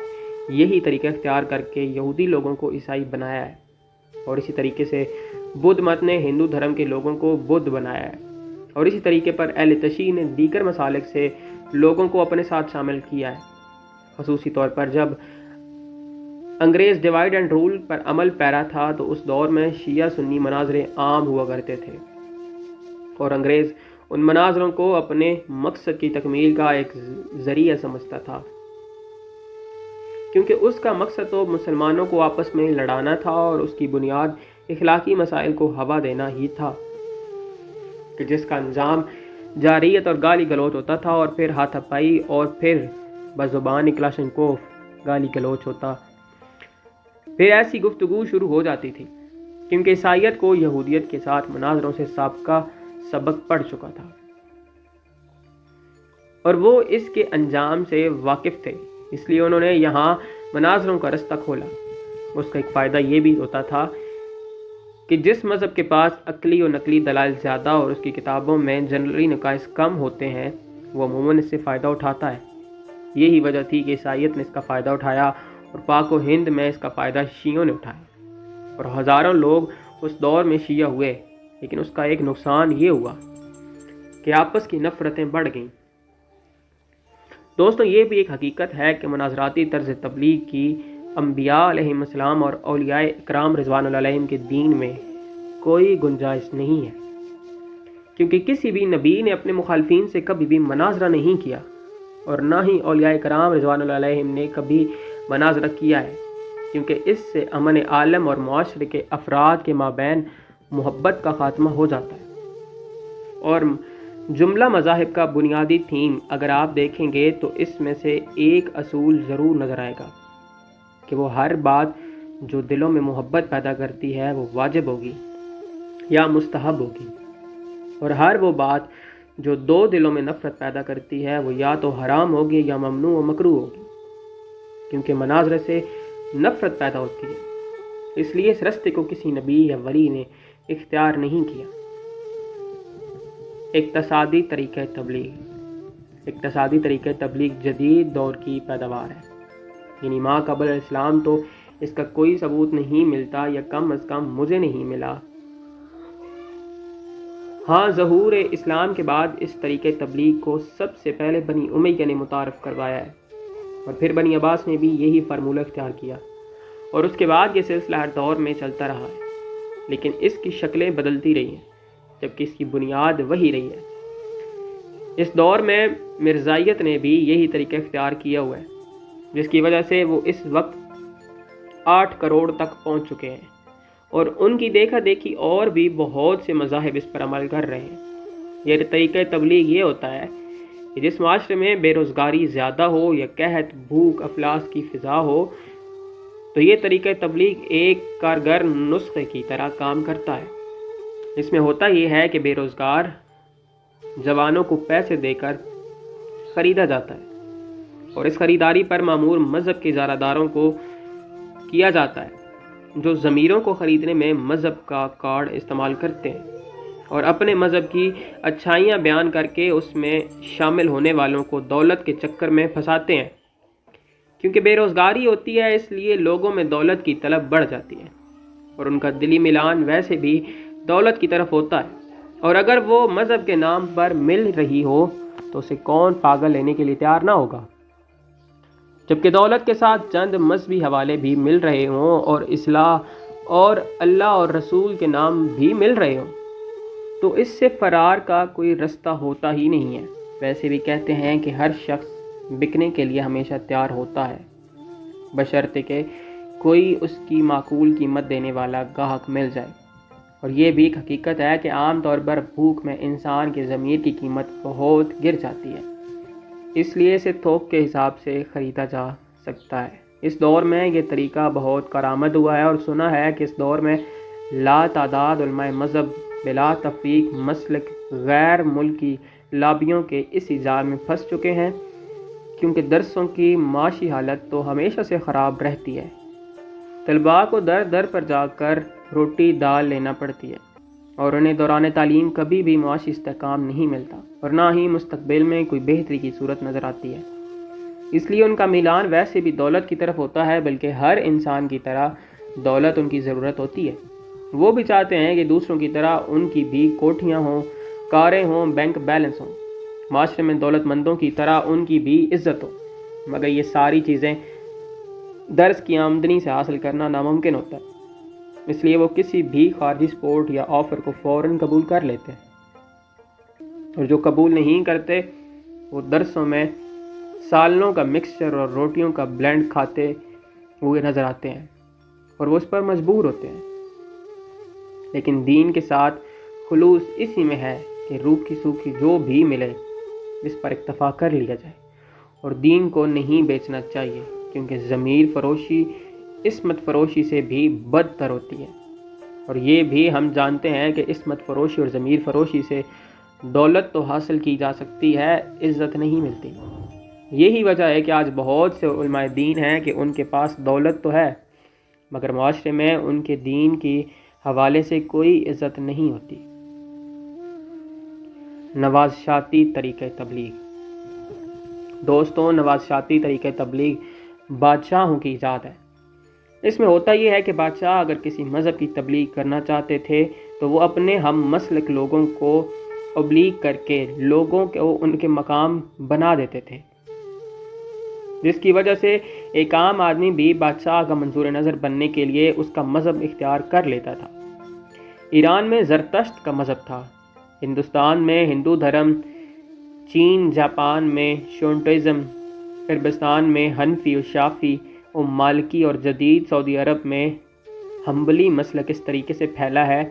یہی طریقہ اختیار کر کے یہودی لوگوں کو عیسائی بنایا ہے اور اسی طریقے سے بدھ مت نے ہندو دھرم کے لوگوں کو بدھ بنایا ہے اور اسی طریقے پر اہل تشیع نے دیگر مسالک سے لوگوں کو اپنے ساتھ شامل کیا ہے۔ خصوصی طور پر جب انگریز ڈیوائیڈ اینڈ رول پر عمل پیرا تھا تو اس دور میں شیعہ سنی مناظرے عام ہوا کرتے تھے اور انگریز ان مناظروں کو اپنے مقصد کی تکمیل کا ایک ذریعہ سمجھتا تھا، کیونکہ اس کا مقصد تو مسلمانوں کو آپس میں لڑانا تھا اور اس کی بنیاد اخلاقی مسائل کو ہوا دینا ہی تھا، کہ جس کا انجام جاریت اور گالی گلوچ ہوتا تھا اور پھر ہاتھا پائی اور پھر بزبان کلاشنکوف گالی گلوچ ہوتا۔ پھر ایسی گفتگو شروع ہو جاتی تھی کیونکہ عیسائیت کو یہودیت کے ساتھ مناظروں سے سابقہ سبق پڑ چکا تھا اور وہ اس کے انجام سے واقف تھے، اس لیے انہوں نے یہاں مناظروں کا رستہ کھولا۔ اس کا ایک فائدہ یہ بھی ہوتا تھا کہ جس مذہب کے پاس عقلی و نقلی دلائل زیادہ اور اس کی کتابوں میں جنرلی نقائص کم ہوتے ہیں وہ عموماً اس سے فائدہ اٹھاتا ہے۔ یہی وجہ تھی کہ عیسائیت نے اس کا فائدہ اٹھایا اور پاک و ہند میں اس کا فائدہ شیعوں نے اٹھایا اور ہزاروں لوگ اس دور میں شیعہ ہوئے، لیکن اس کا ایک نقصان یہ ہوا کہ آپس کی نفرتیں بڑھ گئیں۔ دوستوں، یہ بھی ایک حقیقت ہے کہ مناظراتی طرز تبلیغ کی انبیاء علیہم السلام اور اولیاء اکرام رضوان اللہ علیہم کے دین میں کوئی گنجائش نہیں ہے، کیونکہ کسی بھی نبی نے اپنے مخالفین سے کبھی بھی مناظرہ نہیں کیا اور نہ ہی اولیاء اکرام رضوان اللہ علیہم نے کبھی مناظرہ کیا ہے، کیونکہ اس سے امن عالم اور معاشرے کے افراد کے مابین محبت کا خاتمہ ہو جاتا ہے۔ اور جملہ مذاہب کا بنیادی تھیم اگر آپ دیکھیں گے تو اس میں سے ایک اصول ضرور نظر آئے گا کہ وہ ہر بات جو دلوں میں محبت پیدا کرتی ہے وہ واجب ہوگی یا مستحب ہوگی، اور ہر وہ بات جو دو دلوں میں نفرت پیدا کرتی ہے وہ یا تو حرام ہوگی یا ممنوع و مکروہ ہوگی، کیونکہ مناظرے سے نفرت پیدا ہوتی ہے۔ اس لیے اس رستے کو کسی نبی یا ولی نے اختیار نہیں کیا۔ اقتصادی طریقہ تبلیغ۔ اقتصادی طریقہ تبلیغ جدید دور کی پیداوار ہے، یعنی ماں قبل الاسلام تو اس کا کوئی ثبوت نہیں ملتا یا کم از کم مجھے نہیں ملا۔ ہاں، ظہور اسلام کے بعد اس طریقہ تبلیغ کو سب سے پہلے بنی امیہ نے متعارف کروایا ہے اور پھر بنی عباس نے بھی یہی فارمولہ اختیار کیا اور اس کے بعد یہ سلسلہ ہر دور میں چلتا رہا ہے، لیکن اس کی شکلیں بدلتی رہی ہیں جبکہ اس کی بنیاد وہی رہی ہے۔ اس دور میں مرزائیت نے بھی یہی طریقہ اختیار کیا ہوا ہے، جس کی وجہ سے وہ اس وقت 8 کروڑ تک پہنچ چکے ہیں اور ان کی دیکھا دیکھی اور بھی بہت سے مذاہب اس پر عمل کر رہے ہیں۔ یہ طریقہ تبلیغ یہ ہوتا ہے کہ جس معاشرے میں بے روزگاری زیادہ ہو یا قحط، بھوک، افلاس کی فضا ہو تو یہ طریقہ تبلیغ ایک کارگر نسخے کی طرح کام کرتا ہے۔ اس میں ہوتا یہ ہے کہ بے روزگار جوانوں کو پیسے دے کر خریدا جاتا ہے اور اس خریداری پر معمور مذہب کے ادارہ داروں کو کیا جاتا ہے، جو ضمیروں کو خریدنے میں مذہب کا کارڈ استعمال کرتے ہیں اور اپنے مذہب کی اچھائیاں بیان کر کے اس میں شامل ہونے والوں کو دولت کے چکر میں پھنساتے ہیں۔ کیونکہ بے روزگاری ہوتی ہے، اس لیے لوگوں میں دولت کی طلب بڑھ جاتی ہے اور ان کا دلی میلان ویسے بھی دولت کی طرف ہوتا ہے، اور اگر وہ مذہب کے نام پر مل رہی ہو تو اسے کون پاگل لینے کے لیے تیار نہ ہوگا، جبکہ دولت کے ساتھ چند مذہبی حوالے بھی مل رہے ہوں اور اصلاح اور اللہ اور رسول کے نام بھی مل رہے ہوں، تو اس سے فرار کا کوئی رستہ ہوتا ہی نہیں ہے۔ ویسے بھی کہتے ہیں کہ ہر شخص بکنے کے لیے ہمیشہ تیار ہوتا ہے، بشرطے کہ کوئی اس کی معقول قیمت دینے والا گاہک مل جائے، اور یہ بھی ایک حقیقت ہے کہ عام طور پر بھوک میں انسان کے ضمیر کی قیمت بہت گر جاتی ہے، اس لیے اسے تھوک کے حساب سے خریدا جا سکتا ہے۔ اس دور میں یہ طریقہ بہت کارآمد ہوا ہے اور سنا ہے کہ اس دور میں لا تعداد علماء مذہب بلا تفریق مسلک غیر ملکی لابیوں کے اس جال میں پھنس چکے ہیں، کیونکہ درسوں کی معاشی حالت تو ہمیشہ سے خراب رہتی ہے۔ طلباء کو در در پر جا کر روٹی دال لینا پڑتی ہے اور انہیں دوران تعلیم کبھی بھی معاشی استحکام نہیں ملتا اور نہ ہی مستقبل میں کوئی بہتری کی صورت نظر آتی ہے۔ اس لیے ان کا میلان ویسے بھی دولت کی طرف ہوتا ہے، بلکہ ہر انسان کی طرح دولت ان کی ضرورت ہوتی ہے۔ وہ بھی چاہتے ہیں کہ دوسروں کی طرح ان کی بھی کوٹھیاں ہوں، کاریں ہوں، بینک بیلنس ہوں، معاشرے میں دولت مندوں کی طرح ان کی بھی عزت ہو، مگر یہ ساری چیزیں درس کی آمدنی سے حاصل کرنا ناممکن ہوتا ہے۔ اس لیے وہ کسی بھی خارجی سپورٹ یا آفر کو فوراً قبول کر لیتے ہیں، اور جو قبول نہیں کرتے وہ درسوں میں سالنوں کا مکسچر اور روٹیوں کا بلینڈ کھاتے ہوئے نظر آتے ہیں اور وہ اس پر مجبور ہوتے ہیں۔ لیکن دین کے ساتھ خلوص اسی میں ہے کہ روکھی سوکھی جو بھی ملے اس پر اکتفا کر لیا جائے، اور دین کو نہیں بیچنا چاہیے، کیونکہ ضمیر فروشی عصمت فروشی سے بھی بدتر ہوتی ہے، اور یہ بھی ہم جانتے ہیں کہ عصمت فروشی اور ضمیر فروشی سے دولت تو حاصل کی جا سکتی ہے، عزت نہیں ملتی۔ یہی وجہ ہے کہ آج بہت سے علماء دین ہیں کہ ان کے پاس دولت تو ہے، مگر معاشرے میں ان کے دین کی حوالے سے کوئی عزت نہیں ہوتی۔ نوازشاتی طریقہ تبلیغ۔ دوستوں، نوازشاتی طریقہ تبلیغ بادشاہوں کی ایجاد ہے۔ اس میں ہوتا یہ ہے کہ بادشاہ اگر کسی مذہب کی تبلیغ کرنا چاہتے تھے تو وہ اپنے ہم مسلک لوگوں کو ابلیغ کر کے لوگوں کو ان کے مقام بنا دیتے تھے، جس کی وجہ سے ایک عام آدمی بھی بادشاہ کا منظور نظر بننے کے لیے اس کا مذہب اختیار کر لیتا تھا۔ ایران میں زرتشت کا مذہب تھا، ہندوستان میں ہندو دھرم، چین جاپان میں شونٹوازم، عربستان میں حنفی و شافی و مالکی، اور جدید سعودی عرب میں حنبلی مسلک اس طریقے سے پھیلا ہے۔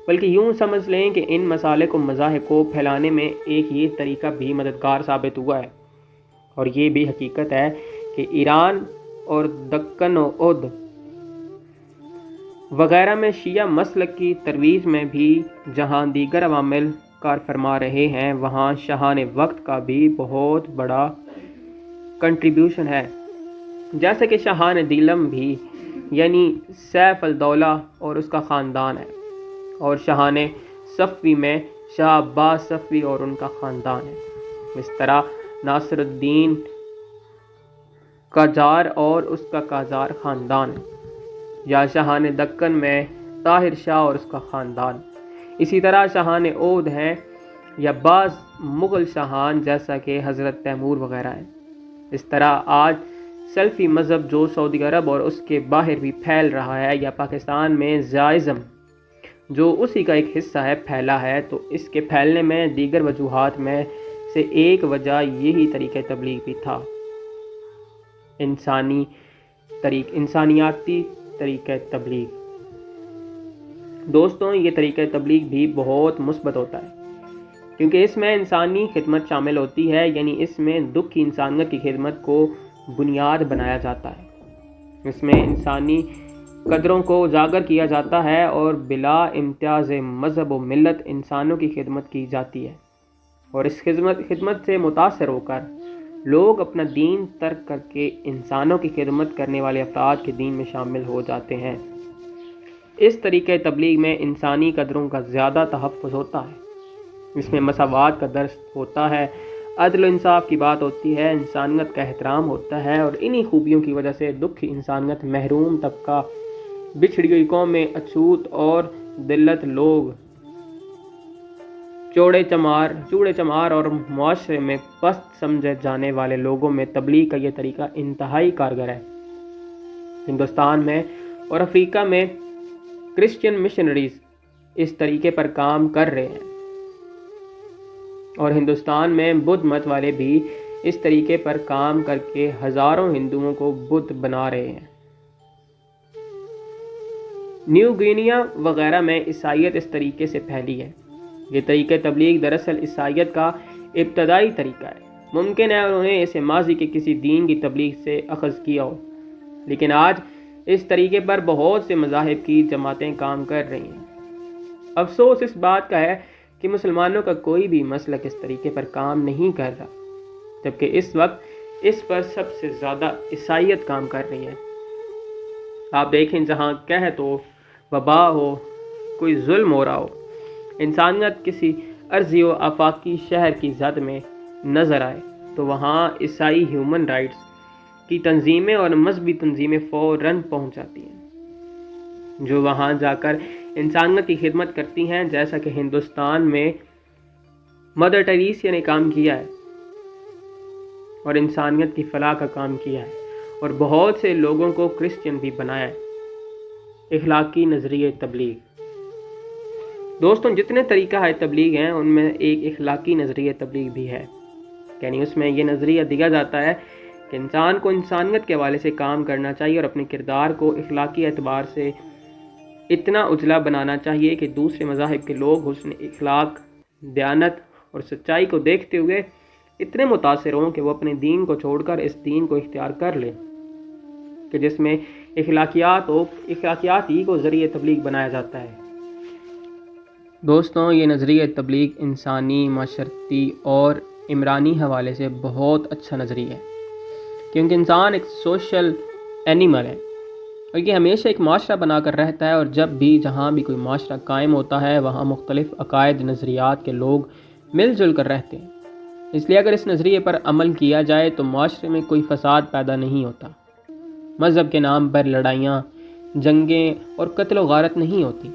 بلکہ یوں سمجھ لیں کہ ان مسالک و مذاہب کو پھیلانے میں ایک یہ طریقہ بھی مددگار ثابت ہوا ہے، اور یہ بھی حقیقت ہے کہ ایران اور دکن و اودھ وغیرہ میں شیعہ مسلک کی ترویج میں بھی جہاں دیگر عوامل کار فرما رہے ہیں، وہاں شاہان وقت کا بھی بہت بڑا کنٹریبیوشن ہے، جیسے کہ شاہان دیلم بھی، یعنی سیف الدولہ اور اس کا خاندان ہے، اور شاہان صفوی میں شاہ عباس صفوی اور ان کا خاندان ہے۔ اس طرح ناصر الدین قاجار اور اس کا قاجار خاندان ہے، یا شاہان دکن میں طاہر شاہ اور اس کا خاندان۔ اسی طرح شاہان اودھ ہیں یا بعض مغل شاہان جیسا کہ حضرت تیمور وغیرہ ہیں۔ اس طرح آج سلفی مذہب جو سعودی عرب اور اس کے باہر بھی پھیل رہا ہے، یا پاکستان میں زائزم جو اسی کا ایک حصہ ہے پھیلا ہے، تو اس کے پھیلنے میں دیگر وجوہات میں سے ایک وجہ یہی طریقہ تبلیغ بھی تھا، انسانیاتی طریقہ تبلیغ۔ دوستوں، یہ طریقہ تبلیغ بھی بہت مثبت ہوتا ہے، کیونکہ اس میں انسانی خدمت شامل ہوتی ہے، یعنی اس میں دکھ کی انسانیت کی خدمت کو بنیاد بنایا جاتا ہے۔ اس میں انسانی قدروں کو اجاگر کیا جاتا ہے اور بلا امتیاز مذہب و ملت انسانوں کی خدمت کی جاتی ہے، اور اس خدمت سے متاثر ہو کر لوگ اپنا دین ترک کر کے انسانوں کی خدمت کرنے والے افراد کے دین میں شامل ہو جاتے ہیں۔ اس طریقے تبلیغ میں انسانی قدروں کا زیادہ تحفظ ہوتا ہے، اس میں مساوات کا درس ہوتا ہے، عدل و انصاف کی بات ہوتی ہے، انسانیت کا احترام ہوتا ہے، اور انہی خوبیوں کی وجہ سے دکھی انسانیت، محروم طبقہ، بچھڑی ہوئی قومیں، اچھوت اور دلت لوگ، چوڑے چمار اور معاشرے میں پست سمجھے جانے والے لوگوں میں تبلیغ کا یہ طریقہ انتہائی کارگر ہے۔ ہندوستان میں اور افریقہ میں کرسچین مشنریز اس طریقے پر کام کر رہے ہیں، اور ہندوستان میں بدھ مت والے بھی اس طریقے پر کام کر کے ہزاروں ہندوؤں کو بدھ بنا رہے ہیں۔ نیو گینیا وغیرہ میں عیسائیت اس طریقے سے پھیلی ہے۔ یہ طریقہ تبلیغ دراصل عیسائیت کا ابتدائی طریقہ ہے۔ ممکن ہے انہوں نے اسے ماضی کے کسی دین کی تبلیغ سے اخذ کیا ہو، لیکن آج اس طریقے پر بہت سے مذاہب کی جماعتیں کام کر رہی ہیں۔ افسوس اس بات کا ہے کہ مسلمانوں کا کوئی بھی مسلک اس طریقے پر کام نہیں کر رہا، جبکہ اس وقت اس پر سب سے زیادہ عیسائیت کام کر رہی ہے۔ آپ دیکھیں، جہاں قحط ہو، وبا ہو، کوئی ظلم ہو رہا ہو، انسانیت کسی عرضی و آفاقی شہر کی زد میں نظر آئے، تو وہاں عیسائی ہیومن رائٹس کی تنظیمیں اور مذہبی تنظیمیں فوراً پہنچ جاتی ہیں، جو وہاں جا کر انسانیت کی خدمت کرتی ہیں، جیسا کہ ہندوستان میں مدر ٹریسیا نے کام کیا ہے اور انسانیت کی فلاح کا کام کیا ہے، اور بہت سے لوگوں کو کرسچین بھی بنایا ہے۔ اخلاقی نظریہ تبلیغ۔ دوستوں، جتنے طریقہ ہے تبلیغ ہیں، ان میں ایک اخلاقی نظریہ تبلیغ بھی ہے، یعنی اس میں یہ نظریہ دیا جاتا ہے کہ انسان کو انسانیت کے حوالے سے کام کرنا چاہیے اور اپنے کردار کو اخلاقی اعتبار سے اتنا اجلا بنانا چاہیے کہ دوسرے مذاہب کے لوگ حسن اخلاق، دیانت اور سچائی کو دیکھتے ہوئے اتنے متاثر ہوں کہ وہ اپنے دین کو چھوڑ کر اس دین کو اختیار کر لیں کہ جس میں اخلاقیات ہی کو ذریعہ تبلیغ بنایا جاتا ہے۔ دوستوں، یہ نظریہ تبلیغ انسانی، معاشرتی اور عمرانی حوالے سے بہت اچھا نظریہ ہے، کیونکہ انسان ایک سوشل اینیمل ہے اور یہ ہمیشہ ایک معاشرہ بنا کر رہتا ہے، اور جب بھی جہاں بھی کوئی معاشرہ قائم ہوتا ہے وہاں مختلف عقائد، نظریات کے لوگ مل جل کر رہتے ہیں۔ اس لیے اگر اس نظریے پر عمل کیا جائے تو معاشرے میں کوئی فساد پیدا نہیں ہوتا، مذہب کے نام پر لڑائیاں، جنگیں اور قتل و غارت نہیں ہوتی۔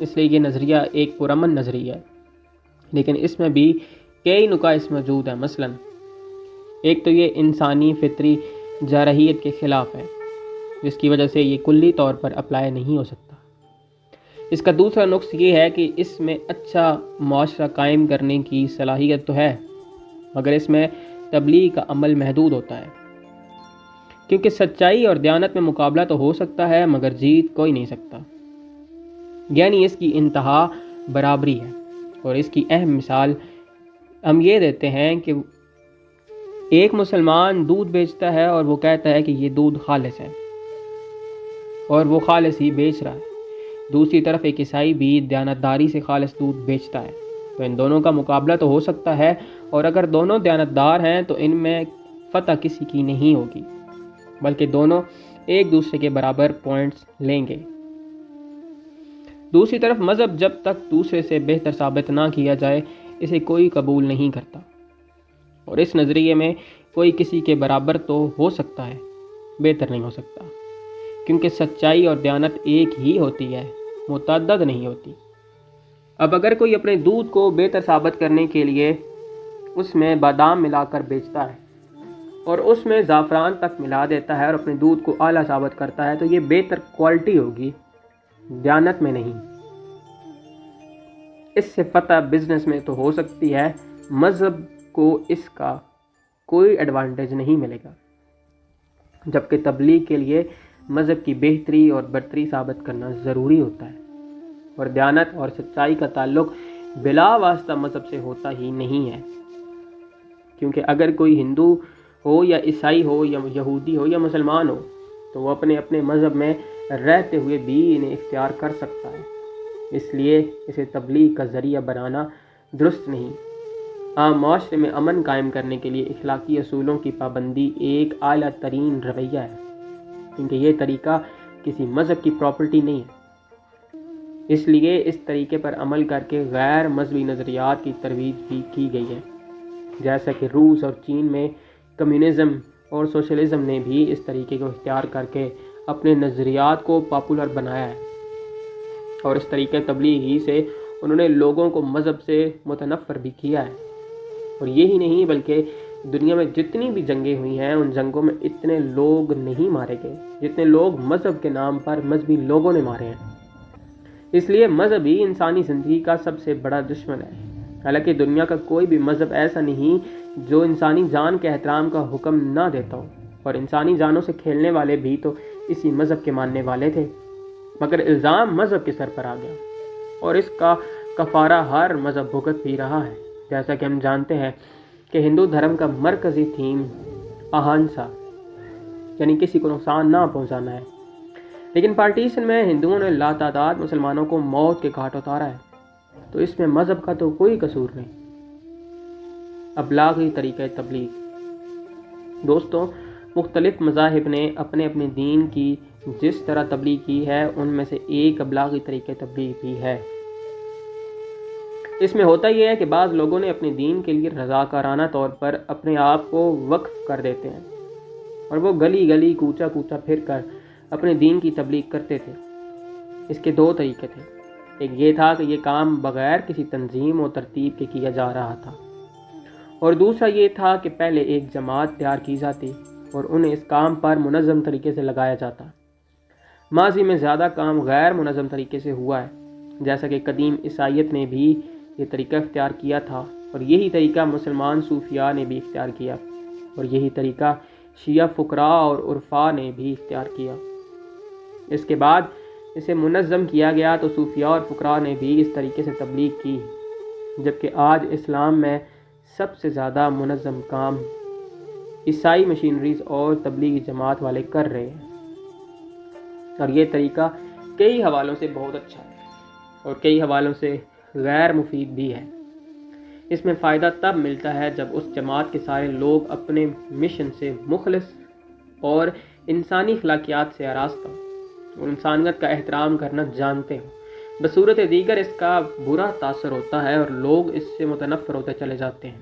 اس لیے یہ نظریہ ایک پرامن نظریہ ہے، لیکن اس میں بھی کئی نقائص موجود ہیں۔ مثلا ایک تو یہ انسانی فطری جارحیت کے خلاف ہے، جس کی وجہ سے یہ کلی طور پر اپلائی نہیں ہو سکتا۔ اس کا دوسرا نقص یہ ہے کہ اس میں اچھا معاشرہ قائم کرنے کی صلاحیت تو ہے، مگر اس میں تبلیغ کا عمل محدود ہوتا ہے، کیونکہ سچائی اور دیانت میں مقابلہ تو ہو سکتا ہے مگر جیت کوئی نہیں سکتا، یعنی اس کی انتہا برابری ہے۔ اور اس کی اہم مثال ہم یہ دیتے ہیں کہ ایک مسلمان دودھ بیچتا ہے اور وہ کہتا ہے کہ یہ دودھ خالص ہے، اور وہ خالص ہی بیچ رہا ہے۔ دوسری طرف ایک عیسائی بھی دیانتداری سے خالص دودھ بیچتا ہے، تو ان دونوں کا مقابلہ تو ہو سکتا ہے، اور اگر دونوں دیانتدار ہیں تو ان میں فتح کسی کی نہیں ہوگی، بلکہ دونوں ایک دوسرے کے برابر پوائنٹس لیں گے۔ دوسری طرف مذہب جب تک دوسرے سے بہتر ثابت نہ کیا جائے اسے کوئی قبول نہیں کرتا، اور اس نظریے میں کوئی کسی کے برابر تو ہو سکتا ہے، بہتر نہیں ہو سکتا، کیونکہ سچائی اور دیانت ایک ہی ہوتی ہے، متعدد نہیں ہوتی۔ اب اگر کوئی اپنے دودھ کو بہتر ثابت کرنے کے لیے اس میں بادام ملا کر بیچتا ہے اور اس میں زعفران تک ملا دیتا ہے اور اپنے دودھ کو اعلیٰ ثابت کرتا ہے، تو یہ بہتر کوالٹی ہوگی، دیانت میں نہیں۔ اس سے فتح بزنس میں تو ہو سکتی ہے، مذہب کو اس کا کوئی ایڈوانٹیج نہیں ملے گا، جبکہ تبلیغ کے لیے مذہب کی بہتری اور برتری ثابت کرنا ضروری ہوتا ہے، اور دیانت اور سچائی کا تعلق بلا واسطہ مذہب سے ہوتا ہی نہیں ہے، کیونکہ اگر کوئی ہندو ہو یا عیسائی ہو یا یہودی ہو یا مسلمان ہو، تو وہ اپنے اپنے مذہب میں رہتے ہوئے بھی انہیں اختیار کر سکتا ہے، اس لیے اسے تبلیغ کا ذریعہ بنانا درست نہیں۔ عام معاشرے میں امن قائم کرنے کے لیے اخلاقی اصولوں کی پابندی ایک اعلیٰ ترین رویہ ہے، کیونکہ یہ طریقہ کسی مذہب کی پراپرٹی نہیں ہے۔ اس لیے اس طریقے پر عمل کر کے غیر مذہبی نظریات کی ترویج بھی کی گئی ہے، جیسا کہ روس اور چین میں کمیونزم اور سوشلزم نے بھی اس طریقے کو اختیار کر کے اپنے نظریات کو پاپولر بنایا ہے، اور اس طریقے تبلیغ ہی سے انہوں نے لوگوں کو مذہب سے متنفر بھی کیا ہے۔ اور یہی نہیں بلکہ دنیا میں جتنی بھی جنگیں ہوئی ہیں ان جنگوں میں اتنے لوگ نہیں مارے گئے جتنے لوگ مذہب کے نام پر مذہبی لوگوں نے مارے ہیں۔ اس لیے مذہب ہی انسانی زندگی کا سب سے بڑا دشمن ہے۔ حالانکہ دنیا کا کوئی بھی مذہب ایسا نہیں جو انسانی جان کے احترام کا حکم نہ دیتا ہو، اور انسانی جانوں سے کھیلنے والے بھی تو اسی مذہب کے ماننے والے تھے، مگر الزام مذہب کے سر پر آ گیا، اور اس کا کفارہ ہر مذہب بھگت بھی رہا ہے۔ جیسا کہ ہم جانتے ہیں کہ ہندو دھرم کا مرکزی تھیم اہنسا، یعنی کسی کو نقصان نہ پہنچانا ہے، لیکن پارٹیشن میں ہندوؤں نے لاتعداد مسلمانوں کو موت کے گھاٹ اتارا ہے، تو اس میں مذہب کا تو کوئی قصور نہیں۔ ابلاغی طریقہ تبلیغ۔ دوستوں، مختلف مذاہب نے اپنے اپنے دین کی جس طرح تبلیغ کی ہے ان میں سے ایک ابلاغی طریقہ تبلیغ بھی ہے۔ اس میں ہوتا یہ ہے کہ بعض لوگوں نے اپنے دین کے لیے رضاکارانہ طور پر اپنے آپ کو وقف کر دیتے ہیں، اور وہ گلی گلی کوچا کوچا پھر کر اپنے دین کی تبلیغ کرتے تھے۔ اس کے دو طریقے تھے، ایک یہ تھا کہ یہ کام بغیر کسی تنظیم و ترتیب کے کیا جا رہا تھا، اور دوسرا یہ تھا کہ پہلے ایک جماعت تیار کی جاتی اور انہیں اس کام پر منظم طریقے سے لگایا جاتا۔ ماضی میں زیادہ کام غیر منظم طریقے سے ہوا ہے، جیسا کہ قدیم عیسائیت نے بھی یہ طریقہ اختیار کیا تھا، اور یہی طریقہ مسلمان صوفیاء نے بھی اختیار کیا، اور یہی طریقہ شیعہ فقراء اور عرفاء نے بھی اختیار کیا۔ اس کے بعد اسے منظم کیا گیا تو صوفیاء اور فقراء نے بھی اس طریقے سے تبلیغ کی، جبکہ آج اسلام میں سب سے زیادہ منظم کام عیسائی مشینریز اور تبلیغی جماعت والے کر رہے ہیں، اور یہ طریقہ کئی حوالوں سے بہت اچھا ہے اور کئی حوالوں سے غیر مفید بھی ہے۔ اس میں فائدہ تب ملتا ہے جب اس جماعت کے سارے لوگ اپنے مشن سے مخلص اور انسانی اخلاقیات سے آراستہ اور انسانیت کا احترام کرنا جانتے ہوں۔ بصورت دیگر اس کا برا تاثر ہوتا ہے اور لوگ اس سے متنفر ہوتے چلے جاتے ہیں۔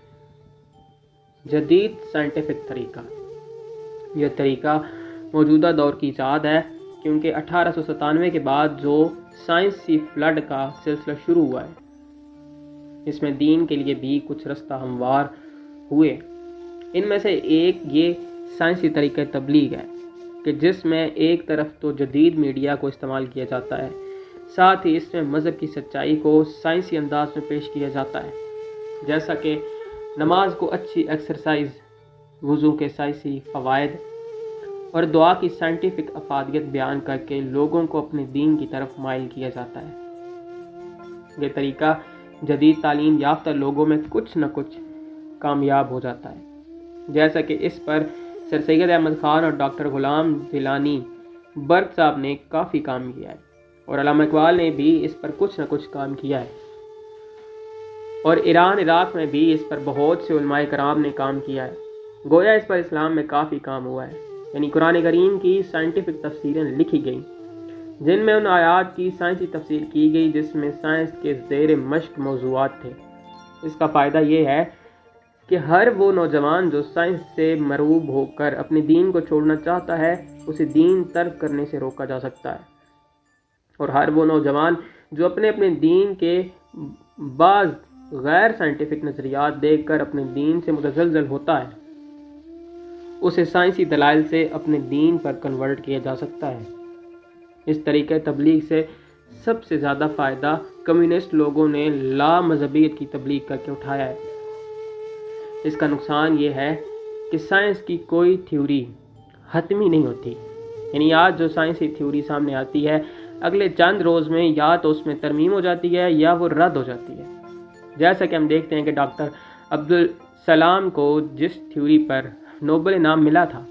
جدید سائنٹیفک طریقہ۔ یہ طریقہ موجودہ دور کی ایجاد ہے، کیونکہ 1897 کے بعد جو سائنسی فلڈ کا سلسلہ شروع ہوا ہے اس میں دین کے لیے بھی کچھ رستہ ہموار ہوئے۔ ان میں سے ایک یہ سائنسی طریقہ تبلیغ ہے کہ جس میں ایک طرف تو جدید میڈیا کو استعمال کیا جاتا ہے، ساتھ ہی اس میں مذہب کی سچائی کو سائنسی انداز میں پیش کیا جاتا ہے، جیسا کہ نماز کو اچھی ایکسرسائز، وضو کے سائنسی فوائد اور دعا کی سائنٹیفک افادیت بیان کر کے لوگوں کو اپنے دین کی طرف مائل کیا جاتا ہے۔ یہ طریقہ جدید تعلیم یافتہ لوگوں میں کچھ نہ کچھ کامیاب ہو جاتا ہے، جیسا کہ اس پر سر سید احمد خان اور ڈاکٹر غلام جیلانی برق صاحب نے کافی کام کیا ہے، اور علامہ اقبال نے بھی اس پر کچھ نہ کچھ کام کیا ہے، اور ایران عراق میں بھی اس پر بہت سے علماء کرام نے کام کیا ہے۔ گویا اس پر اسلام میں کافی کام ہوا ہے، یعنی قرآن کریم کی سائنٹیفک تفسیریں لکھی گئیں جن میں ان آیات کی سائنسی تفسیر کی گئی جس میں سائنس کے زیر مشق موضوعات تھے۔ اس کا فائدہ یہ ہے کہ ہر وہ نوجوان جو سائنس سے مرعوب ہو کر اپنے دین کو چھوڑنا چاہتا ہے اسے دین ترک کرنے سے روکا جا سکتا ہے، اور ہر وہ نوجوان جو اپنے دین کے بعض غیر سائنٹیفک نظریات دیکھ کر اپنے دین سے متزلزل ہوتا ہے اسے سائنسی دلائل سے اپنے دین پر کنورٹ کیا جا سکتا ہے۔ اس طریقہ تبلیغ سے سب سے زیادہ فائدہ کمیونسٹ لوگوں نے لا مذہبیت کی تبلیغ کر کے اٹھایا ہے۔ اس کا نقصان یہ ہے کہ سائنس کی کوئی تھیوری حتمی نہیں ہوتی، یعنی آج جو سائنسی تھیوری سامنے آتی ہے اگلے چند روز میں یا تو اس میں ترمیم ہو جاتی ہے یا وہ رد ہو جاتی ہے، جیسا کہ ہم دیکھتے ہیں کہ ڈاکٹر عبدالسلام کو جس تھیوری پر نوبل انعام ملا تھا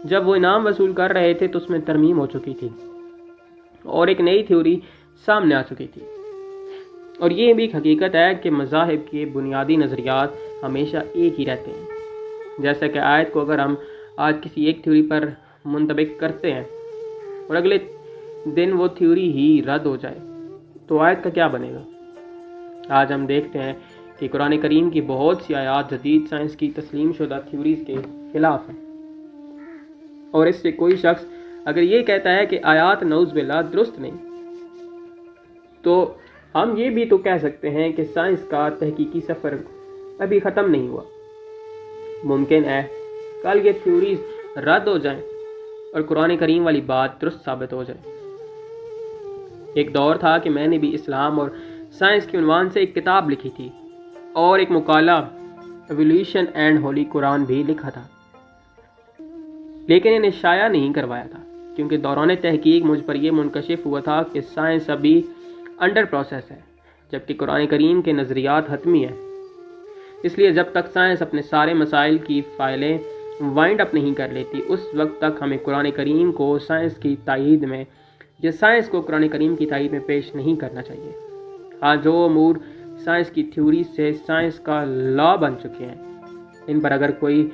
جب وہ انعام وصول کر رہے تھے تو اس میں ترمیم ہو چکی تھی اور ایک نئی تھیوری سامنے آ چکی تھی۔ اور یہ بھی ایک حقیقت ہے کہ مذاہب کے بنیادی نظریات ہمیشہ ایک ہی رہتے ہیں۔ جیسا کہ آیت کو اگر ہم آج کسی ایک تھیوری پر منطبق کرتے ہیں اور اگلے دن وہ تھیوری ہی رد ہو جائے تو آیت کا کیا بنے گا؟ آج ہم دیکھتے ہیں کہ قرآن کریم کی بہت سی آیات جدید سائنس کی تسلیم شدہ تھیوریز کے خلاف ہیں، اور اس سے کوئی شخص اگر یہ کہتا ہے کہ آیات نعوذ باللہ درست نہیں، تو ہم یہ بھی تو کہہ سکتے ہیں کہ سائنس کا تحقیقی سفر ابھی ختم نہیں ہوا۔ ممکن ہے کل یہ تھیوریز رد ہو جائیں اور قرآن کریم والی بات درست ثابت ہو جائے۔ ایک دور تھا کہ میں نے بھی اسلام اور سائنس کے عنوان سے ایک کتاب لکھی تھی اور ایک مقالہ ایولیوشن اینڈ ہولی قرآن بھی لکھا تھا، لیکن انہیں شائع نہیں کروایا تھا کیونکہ دوران تحقیق مجھ پر یہ منکشف ہوا تھا کہ سائنس ابھی انڈر پروسیس ہے، جبکہ قرآن کریم کے نظریات حتمی ہیں۔ اس لیے جب تک سائنس اپنے سارے مسائل کی فائلیں وائنڈ اپ نہیں کر لیتی، اس وقت تک ہمیں قرآن کریم کو سائنس کی تائید میں یا سائنس کو قرآن کریم کی تائید میں پیش نہیں کرنا چاہیے۔ آج جو امور سائنس کی تھیوری سے سائنس کا لا بن چکے ہیں، ان پر اگر کوئی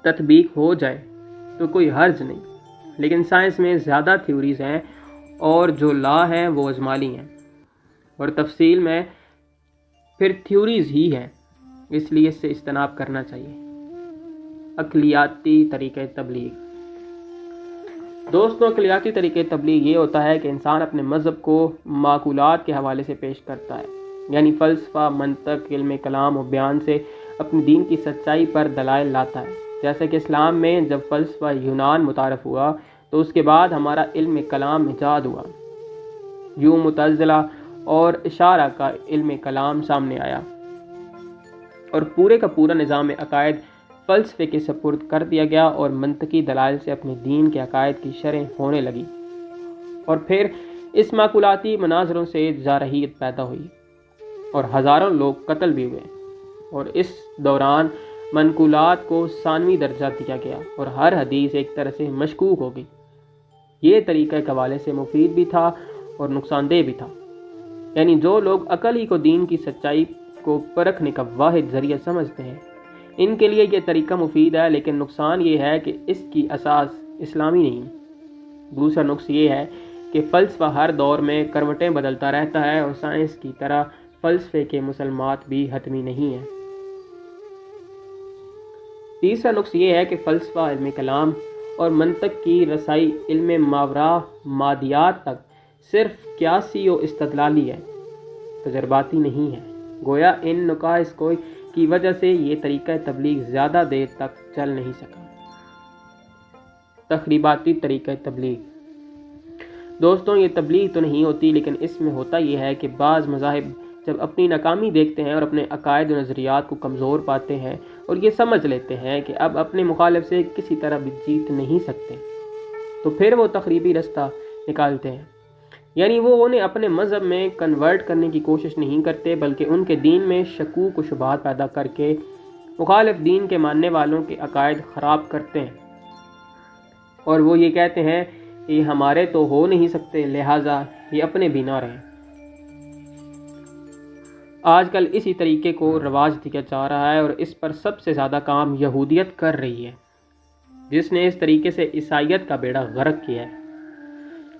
تطبیق ہو جائے تو کوئی حرج نہیں، لیکن سائنس میں زیادہ تھیوریز ہیں اور جو لا ہیں وہ اجمالی ہیں، اور تفصیل میں پھر تھیوریز ہی ہیں، اس لیے اس سے اجتناب کرنا چاہیے۔ عقلیاتی طریقہ تبلیغ۔ دوستوں، عقلیاتی طریقہ تبلیغ یہ ہوتا ہے کہ انسان اپنے مذہب کو معقولات کے حوالے سے پیش کرتا ہے، یعنی فلسفہ، منطق، علم کلام و بیان سے اپنے دین کی سچائی پر دلائل لاتا ہے۔ جیسے کہ اسلام میں جب فلسفہ یونان متعارف ہوا تو اس کے بعد ہمارا علم کلام ایجاد ہوا، یوں معتزلہ اور اشاعرہ کا علم کلام سامنے آیا اور پورے کا پورا نظام عقائد فلسفے کے سپرد کر دیا گیا اور منطقی دلائل سے اپنے دین کے عقائد کی شرح ہونے لگی، اور پھر اس معقولاتی مناظروں سے جارحیت پیدا ہوئی اور ہزاروں لوگ قتل بھی ہوئے، اور اس دوران منقولات کو ثانوی درجہ دیا گیا اور ہر حدیث ایک طرح سے مشکوک ہو گئی۔ یہ طریقہ ایک حوالے سے مفید بھی تھا اور نقصان دہ بھی تھا، یعنی جو لوگ عقل ہی کو دین کی سچائی کو پرکھنے کا واحد ذریعہ سمجھتے ہیں، ان کے لیے یہ طریقہ مفید ہے، لیکن نقصان یہ ہے کہ اس کی اساس اسلامی نہیں۔ دوسرا نقص یہ ہے کہ فلسفہ ہر دور میں کروٹیں بدلتا رہتا ہے اور سائنس کی طرح فلسفے کے مسلمات بھی حتمی نہیں ہیں۔ تیسرا نقص یہ ہے کہ فلسفہ، علم کلام اور منطق کی رسائی علم ماورا مادیات تک صرف قیاسی و استدلالی ہے، تجرباتی نہیں ہے۔ گویا ان نقائص کی وجہ سے یہ طریقہ تبلیغ زیادہ دیر تک چل نہیں سکا۔ تخریباتی طریقہ تبلیغ۔ دوستوں، یہ تبلیغ تو نہیں ہوتی، لیکن اس میں ہوتا یہ ہے کہ بعض مذاہب جب اپنی ناکامی دیکھتے ہیں اور اپنے عقائد و نظریات کو کمزور پاتے ہیں اور یہ سمجھ لیتے ہیں کہ اب اپنے مخالف سے کسی طرح بھی جیت نہیں سکتے، تو پھر وہ تخریبی رستہ نکالتے ہیں، یعنی وہ انہیں اپنے مذہب میں کنورٹ کرنے کی کوشش نہیں کرتے، بلکہ ان کے دین میں شکوک و شبہات پیدا کر کے مخالف دین کے ماننے والوں کے عقائد خراب کرتے ہیں، اور وہ یہ کہتے ہیں کہ یہ ہمارے تو ہو نہیں سکتے، لہٰذا یہ اپنے بھی نہ رہیں۔ آج کل اسی طریقے کو رواج دیا جا رہا ہے اور اس پر سب سے زیادہ کام یہودیت کر رہی ہے، جس نے اس طریقے سے عیسائیت کا بیڑا غرق کیا ہے،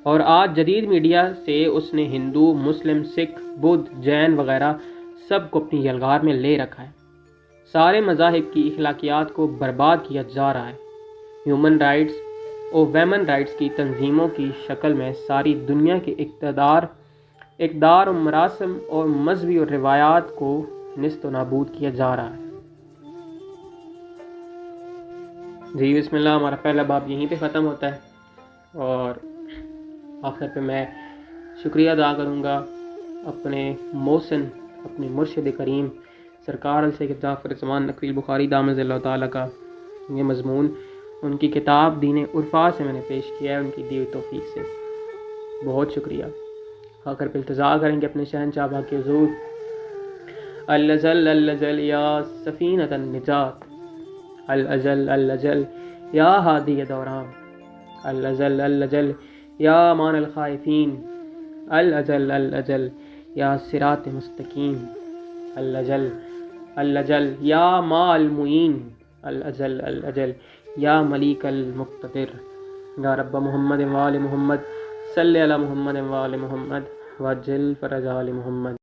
اور آج جدید میڈیا سے اس نے ہندو، مسلم، سکھ، بدھ، جین وغیرہ سب کو اپنی یلغار میں لے رکھا ہے۔ سارے مذاہب کی اخلاقیات کو برباد کیا جا رہا ہے۔ ہیومن رائٹس اور ویمن رائٹس کی تنظیموں کی شکل میں ساری دنیا کے اقدار و مراسم اور مذہبی اور روایات کو نیست و نابود کیا جا رہا ہے۔ جی بسم اللہ، ہمارا پہلا باب یہیں پہ ختم ہوتا ہے، اور آخر پہ میں شکریہ ادا کروں گا اپنے محسن، اپنے مرشد کریم سرکار السید جعفر زمان نقوی بخاری دامن اللہ تعالیٰ کا یہ مضمون ان کی کتاب دین عرفا سے میں نے پیش کیا ہے، ان کی دی ہوئی توفیق سے۔ بہت شکریہ۔ آخر پہ التجا کریں گے اپنے شہنشاہ باقی حضور، الجل الجل یا سفینۃ النجات، الجل الجل یا ہادی دوران، الازل الجل یا مان الخائفین، الازل الجل یا صراط مستقیم، الجل الجل یا ما المعین، الازل الجل یا ملیک المقتدر، یا رب محمد وآل محمد صلی علی محمد وآل محمد وجل فرج آل محمد۔